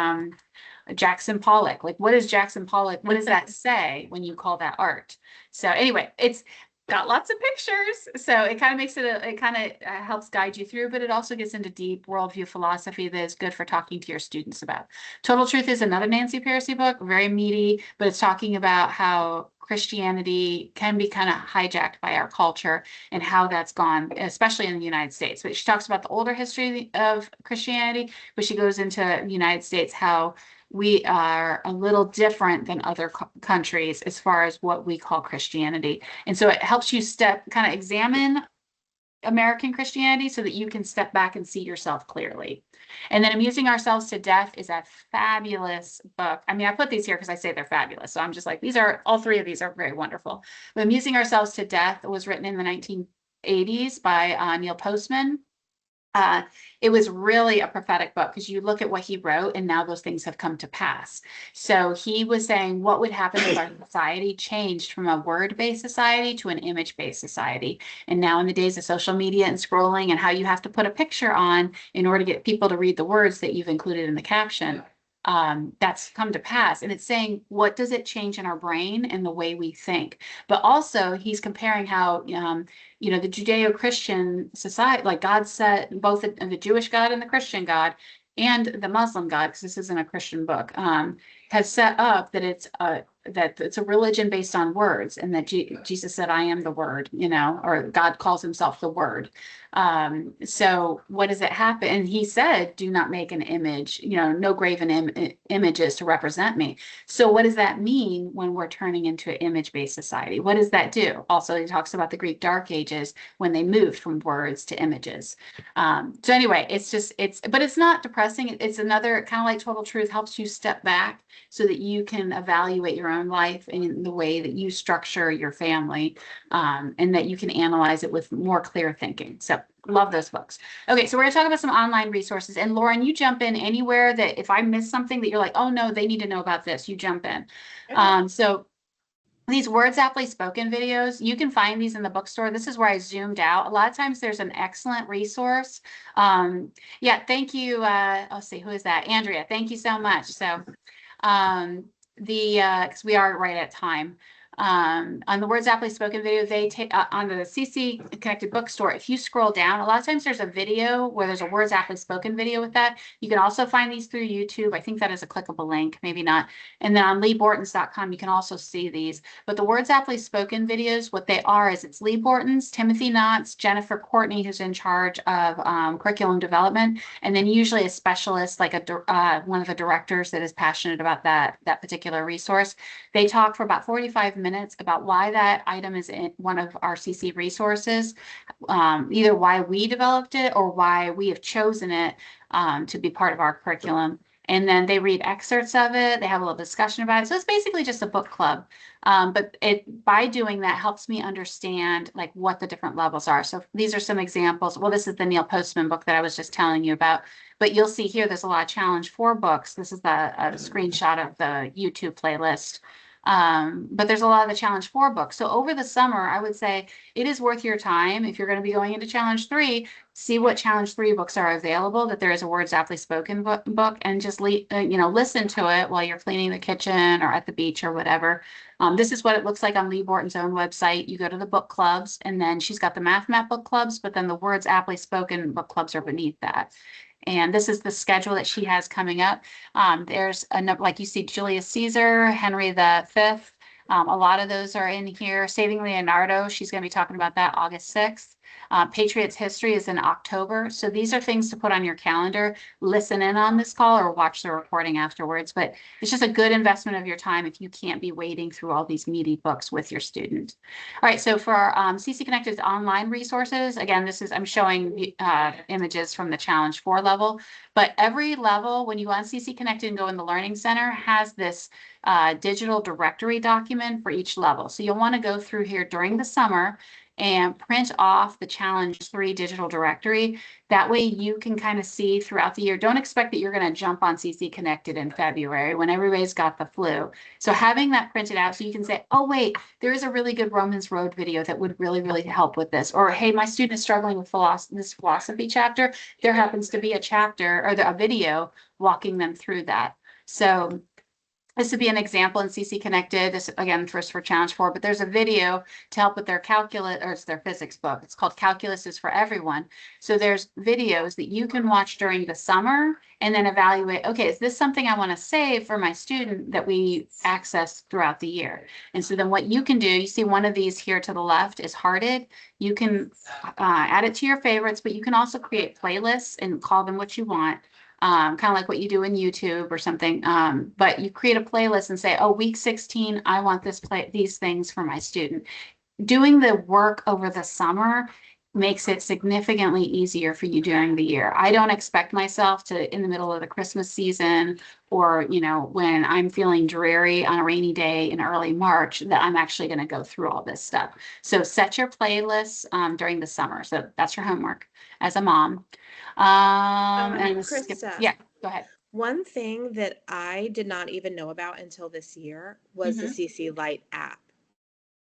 Jackson Pollock, like what is Jackson Pollock? What does that say when you call that art? So anyway, it's got lots of pictures, so it kind of makes it it kind of helps guide you through, but it also gets into deep worldview philosophy that is good for talking to your students about. Total Truth is another Nancy Pearcey book, very meaty, but it's talking about how Christianity can be kind of hijacked by our culture and how that's gone, especially in the United States. But she talks about the older history of Christianity, but she goes into the United States, how we are a little different than other countries as far as what we call Christianity. And so it helps you kind of examine American Christianity so that you can step back and see yourself clearly. And then Amusing Ourselves to Death is a fabulous book. I mean, I put these here because I say they're fabulous. So I'm just like, all three of these are very wonderful. But Amusing Ourselves to Death was written in the 1980s by Neil Postman. It was really a prophetic book because you look at what he wrote and now those things have come to pass. So he was saying what would happen if our society changed from a word-based society to an image-based society. And now in the days of social media and scrolling and how you have to put a picture on in order to get people to read the words that you've included in the caption, that's come to pass. And it's saying, what does it change in our brain and the way we think? But also he's comparing how, the Judeo-Christian society, like God set both the Jewish God and the Christian God and the Muslim God, because this isn't a Christian book, has set up that it's a religion based on words, and that Jesus said, I am the word, or God calls himself the word. So what does it happen? And he said, do not make an image, no graven images to represent me. So what does that mean when we're turning into an image-based society? What does that do? Also, he talks about the Greek Dark Ages when they moved from words to images. So anyway, but it's not depressing. It's another kind of like Total Truth, helps you step back so that you can evaluate your own life and the way that you structure your family, and that you can analyze it with more clear thinking. So love those books. Okay, so we're going to talk about some online resources. And Lauren, you jump in anywhere that if I miss something that you're like, oh no, they need to know about this, you jump in. Okay. So these Words Aptly Spoken videos, you can find these in the bookstore. This is where I zoomed out. A lot of times there's an excellent resource. Yeah, thank you. Let's see, who is that? Andrea, thank you so much. So because we are right at time. On the Words Aptly Spoken video, they take on the CC Connected Bookstore. If you scroll down, a lot of times there's a video where there's a Words Aptly Spoken video with that. You can also find these through YouTube. I think that is a clickable link, maybe not. And then on leebortons.com, you can also see these. But the Words Aptly Spoken videos, what they are is it's Lee Bortons, Timothy Knotts, Jennifer Courtney, who's in charge of curriculum development, and then usually a specialist, like one of the directors that is passionate about that particular resource. They talk for about 45 minutes about why that item is in one of our CC resources, either why we developed it or why we have chosen it to be part of our curriculum. And then they read excerpts of it. They have a little discussion about it. So it's basically just a book club. But by doing that helps me understand like what the different levels are. So these are some examples. Well, this is the Neil Postman book that I was just telling you about. But you'll see here there's a lot of challenge 4 books. This is a screenshot of the YouTube playlist. But there's a lot of the challenge 4 books. So over the summer, I would say it is worth your time. If you're going to be going into challenge 3, see what challenge 3 books are available, that there is a Words Aptly Spoken book, and just listen to it while you're cleaning the kitchen or at the beach or whatever. This is what it looks like on Lee Borton's own website. You go to the book clubs, and then she's got the Math Map book clubs, but then the Words Aptly Spoken book clubs are beneath that. And this is the schedule that she has coming up. There's like you see, Julius Caesar, Henry V. A lot of those are in here. Saving Leonardo, she's going to be talking about that August 6th. Patriots History is in October. So these are things to put on your calendar, listen in on this call or watch the recording afterwards. But it's just a good investment of your time if you can't be wading through all these meaty books with your student. All right, so for CC Connected's online resources, again, I'm showing images from the Challenge 4 level, but every level, when you go on CC Connected and go in the Learning Center, has this digital directory document for each level. So you'll want to go through here during the summer and print off the Challenge 3 digital directory. That way you can kind of see throughout the year. Don't expect that you're going to jump on CC Connected in February when everybody's got the flu. So having that printed out so you can say, oh, wait, there is a really good Romans Road video that would really, really help with this. Or, hey, my student is struggling with this philosophy chapter. There happens to be a chapter or a video walking them through that. So this would be an example in CC Connected. This again, first for Challenge 4, but there's a video to help with their calculus, or it's their physics book. It's called Calculus is for Everyone. So there's videos that you can watch during the summer and then evaluate, okay, is this something I want to save for my student that we access throughout the year? And so then what you can do, you see one of these here to the left is hearted. You can add it to your favorites, but you can also create playlists and call them what you want. Kind of like what you do in YouTube or something. But you create a playlist and say, oh, week 16, I want these things for my student. Doing the work over the summer makes it significantly easier for you during the year. I don't expect myself to, in the middle of the Christmas season, or, when I'm feeling dreary on a rainy day in early March, that I'm actually going to go through all this stuff. So set your playlists during the summer. So that's your homework as a mom. Krista, yeah, go ahead. One thing that I did not even know about until this year was the CC Lite app.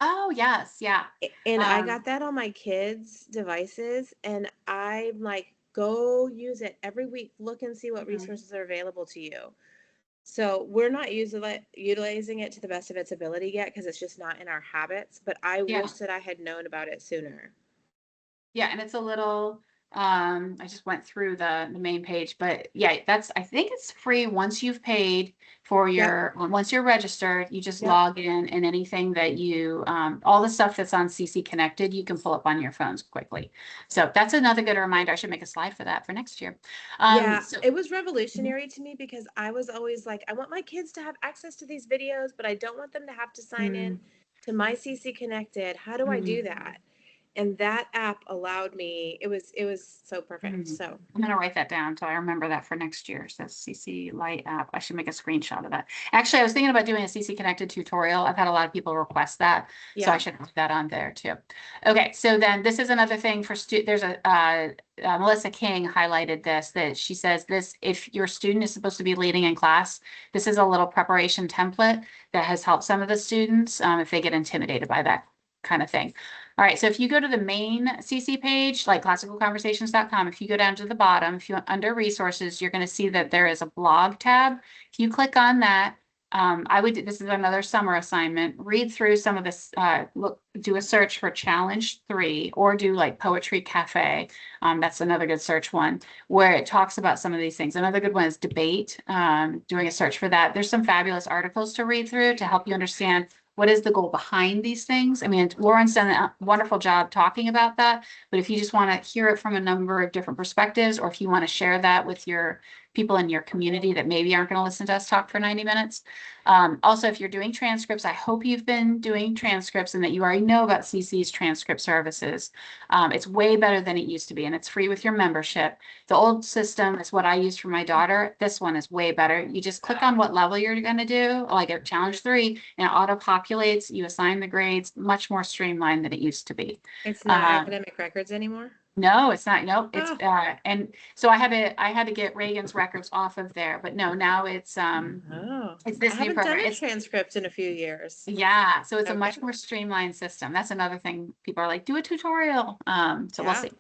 Oh, yes. Yeah. And I got that on my kids' devices, and I'm like, go use it every week. Look and see what resources are available to you. So we're not utilizing it to the best of its ability yet because it's just not in our habits, but I wish that I had known about it sooner. Yeah, and it's a little, I just went through the main page, but yeah, I think it's free once you've paid for once you're registered, you just log in, and anything that all the stuff that's on CC Connected, you can pull up on your phones quickly. So that's another good reminder. I should make a slide for that for next year. It was revolutionary to me because I was always like, I want my kids to have access to these videos, but I don't want them to have to sign in to my CC Connected. How do I do that? And that app allowed me, it was so perfect. So I'm going to write that down so I remember that for next year. So CC Lite app. I should make a screenshot of that. Actually, I was thinking about doing a CC Connected tutorial. I've had a lot of people request that. So I should put that on there too. Okay. So then this is another thing for there's Melissa King highlighted this, that she says if your student is supposed to be leading in class, this is a little preparation template that has helped some of the students if they get intimidated by that kind of thing. All right, so if you go to the main CC page, like classicalconversations.com, if you go down to the bottom, if you under resources, you're going to see that there is a blog tab. If you click on that, this is another summer assignment, read through some of this, do a search for Challenge 3, or do like Poetry Cafe. That's another good search one where it talks about some of these things. Another good one is debate, doing a search for that. There's some fabulous articles to read through to help you understand what is the goal behind these things. I mean, Lauren's done a wonderful job talking about that, but if you just want to hear it from a number of different perspectives, or if you want to share that with your people in your community that maybe aren't going to listen to us talk for 90 minutes. Also, if you're doing transcripts, I hope you've been doing transcripts and that you already know about CC's transcript services. It's way better than it used to be, and it's free with your membership. The old system is what I used for my daughter. This one is way better. You just click on what level you're going to do, like at Challenge 3, and it auto-populates. You assign the grades, much more streamlined than it used to be. It's not academic records anymore? No, it's not. Nope. It's and so I had to get Reagan's records off of there, but no, now it's this new program. I haven't done a transcript in a few years. Yeah, so it's a much more streamlined system. That's another thing. People are like, do a tutorial. So we'll see.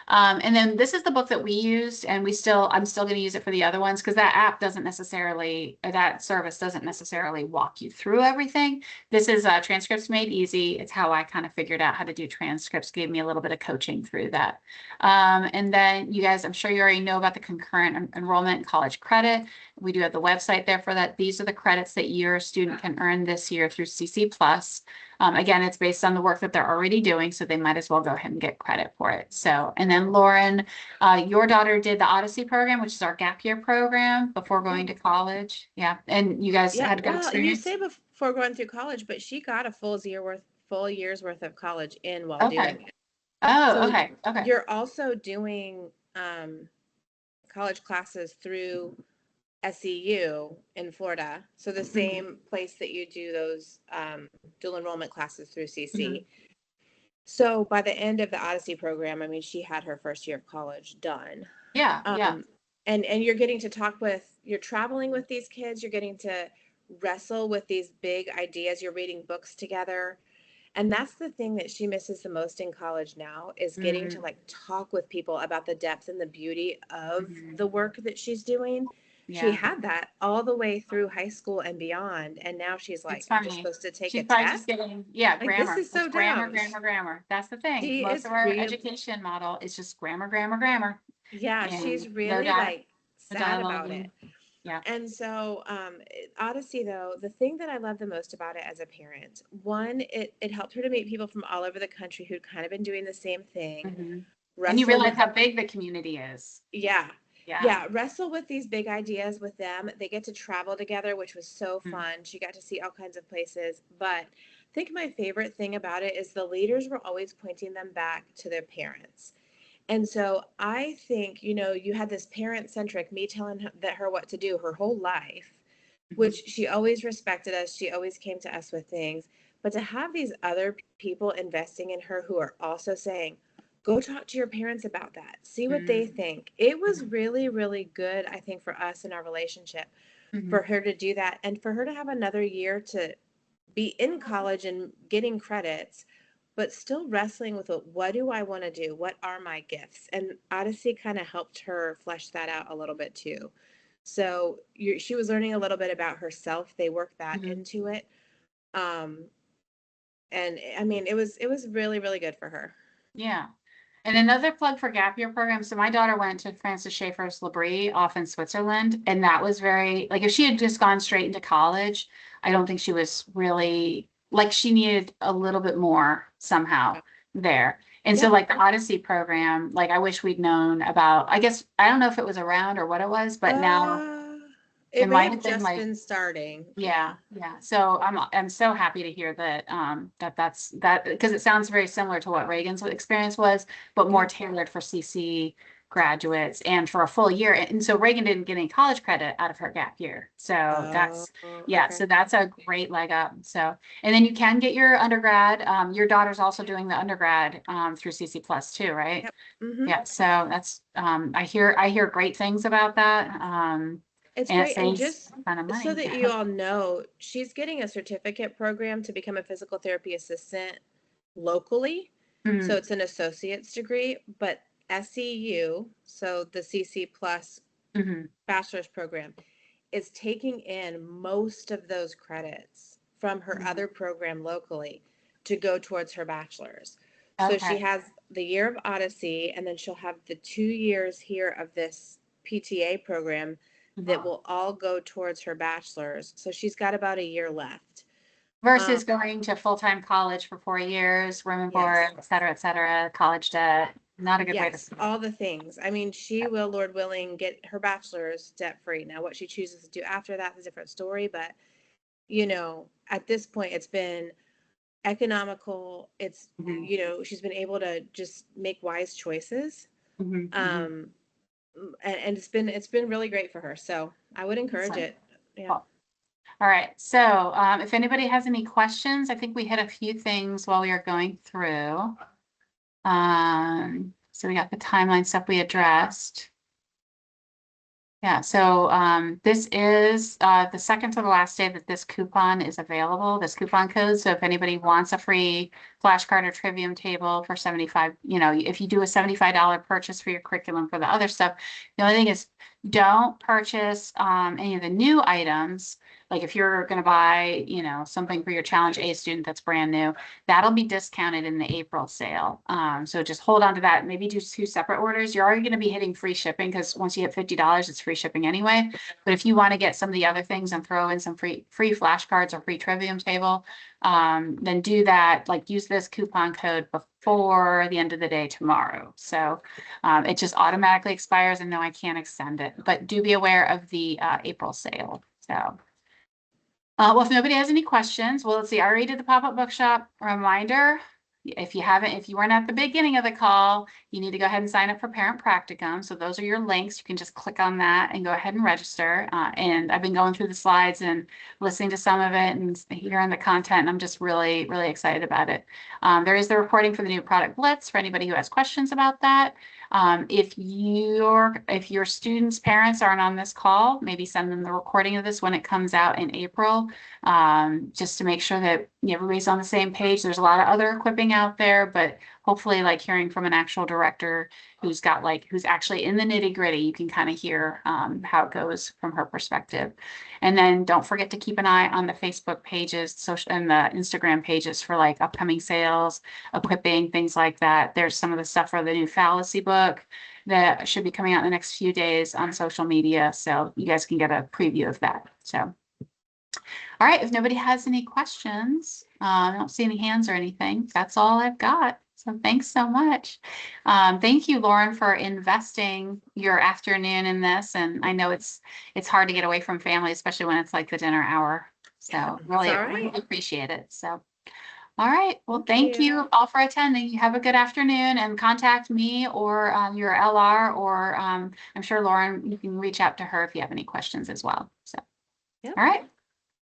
And then this is the book that we used, and I'm still going to use it for the other ones because that service doesn't necessarily walk you through everything. This is Transcripts Made Easy. It's how I kind of figured out how to do transcripts, gave me a little bit of coaching through that. And then you guys, I'm sure you already know about the concurrent enrollment and college credit. We do have the website there for that. These are the credits that your student can earn this year through CC Plus. Again, it's based on the work that they're already doing, so they might as well go ahead and get credit for it. So, and then Lauren, your daughter did the Odyssey program, which is our gap year program before going to college. Yeah, and you guys Yeah, had a good well, you experience? say before going through college, but she got a full year's worth of college in while Okay. doing it. Oh, So okay, okay. you're also doing college classes through SEU in Florida. So the same place that you do those dual enrollment classes through Mhm. CC. So by the end of the Odyssey program, I mean, she had her first year of college done. Yeah, yeah. Um, and you're getting to you're traveling with these kids, you're getting to wrestle with these big ideas, you're reading books together. And that's the thing that she misses the most in college now is getting to Mhm, like talk with people about the depth and the beauty of mhm. the work that she's doing. She Yeah. had that all the way through high school and beyond. And now she's like, It's I'm just funny. supposed to take a She's probably just test. getting, yeah, Like, this grammar. is It's so grammar, dumb. grammar, grammar. That's the thing. She Most is of our real. education model is just grammar, grammar, grammar. Yeah, And she's no really doubt, like no sad about it. dialogue. Yeah. And so, Odyssey, though, the thing that I love the most about it as a parent, one, it helped her to meet people from all over the country who'd kind of been doing the same thing, Hmm. And you wrestle realize with, how big the community is. yeah, Yeah. yeah, wrestle with these big ideas with them. They get to travel together, which was so Mm. fun. She got to see all kinds of places. But I think my favorite thing about it is the leaders were always pointing them back to their parents. And so I think, you had this parent centric, me telling her what to do her whole life, Mhm. which she always respected us. She always came to us with things. But to have these other people investing in her who are also saying, go talk to your parents about that, see what they Mhm. think. It was Mhm. really, really good, I think, for us in our relationship, for Mhm. her to do that and for her to have another year to be in college and getting credits, but still wrestling with what do I want to do? What are my gifts? And Odyssey kind of helped her flesh that out a little bit too. So she was learning a little bit about herself. They worked that Mhm. into it. Um, and I mean, it was really, really good for her. Yeah. And another plug for gap year program. So my daughter went to Francis Schaeffer's L'Abri off in Switzerland, and that was very like if she had just gone straight into college, I don't think she was really like she needed a little bit more somehow there. And so Yeah. like the Odyssey program, like I wish we'd known about, I guess I don't know if it was around or what it was, but now Uh, it it may might have have been just like been starting. yeah, Yeah. yeah. So I'm so happy to hear that that's that because it sounds very similar to what Reagan's experience was, but more Yeah. tailored for CC graduates and for a full year. And so Reagan didn't get any college credit out of her gap year. So Oh, that's yeah, okay. so that's a great leg up. So and then you can get your undergrad. Your daughter's also doing the undergrad through CC Plus too, right? Yep. Mm-hmm. Yeah, so that's I hear great things about that. It's And it great. And saves just a ton of so money. that you all know, she's getting a certificate program to become a physical therapy assistant locally. So Mhm. it's an associate's degree, but SEU, so the CC plus Mhm. bachelor's program, is taking in most of those credits from her Mhm. other program locally to go towards her bachelor's. So she Okay. has the year of Odyssey, and then she'll have the 2 years here of this PTA program that Mhm. will all go towards her bachelor's. So she's got about a year left. Um, Versus going to full-time college for 4 years, room and yes. board, et cetera, college debt. Not a good way to Yes, start. all the things. I mean, she will, Lord willing, get her bachelor's debt free. Now, what she chooses to do after that is a different story. But, at this point, it's been economical. It's, Mhm. she's been able to just make wise choices. Mhm. Mhm. Um, and it's been really great for her. So I would encourage Excellent. it. Yeah. Cool. All right. So, if anybody has any questions, I think we hit a few things while we were going through. So we got the timeline stuff we addressed. Yeah, so this is the second to the last day that this coupon is available, this coupon code. So if anybody wants a free flashcard or trivium table for 75, if you do a $75 purchase for your curriculum for the other stuff, the only thing is don't purchase any of the new items. Like if you're going to buy, something for your Challenge A student that's brand new, that'll be discounted in the April sale. So just hold on to that. Maybe do two separate orders. You're already going to be hitting free shipping because once you hit $50, it's free shipping anyway. But if you want to get some of the other things and throw in some free flashcards or free Trivium table, then do that, like use this coupon code before the end of the day tomorrow. So it just automatically expires, and no, I can't extend it, but do be aware of the April sale. So. Well, if nobody has any questions, well, let's see. I already did the pop-up bookshop reminder. If you weren't at the beginning of the call, you need to go ahead and sign up for Parent Practicum. So those are your links. You can just click on that and go ahead and register. And I've been going through the slides and listening to some of it and hearing the content. And I'm just really, really excited about it. There is the recording for the new product blitz for anybody who has questions about that. If your students' parents aren't on this call, maybe send them the recording of this when it comes out in April, just to make sure that everybody's on the same page. There's a lot of other equipping out there, but hopefully like hearing from an actual director who's actually in the nitty gritty, you can kind of hear how it goes from her perspective. And then don't forget to keep an eye on the Facebook pages, and the Instagram pages for like upcoming sales, equipping, things like that. There's some of the stuff for the new fallacy book that should be coming out in the next few days on social media. So you guys can get a preview of that. So. All right, if nobody has any questions, I don't see any hands or anything. That's all I've got. So thanks so much. Thank you, Lauren, for investing your afternoon in this. And I know it's hard to get away from family, especially when it's like the dinner hour. So really appreciate it. So, all right. Well, thank you all for attending. You have a good afternoon, and contact me or your LR, or I'm sure Lauren, you can reach out to her if you have any questions as well. So, all right.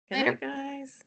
Good night, guys.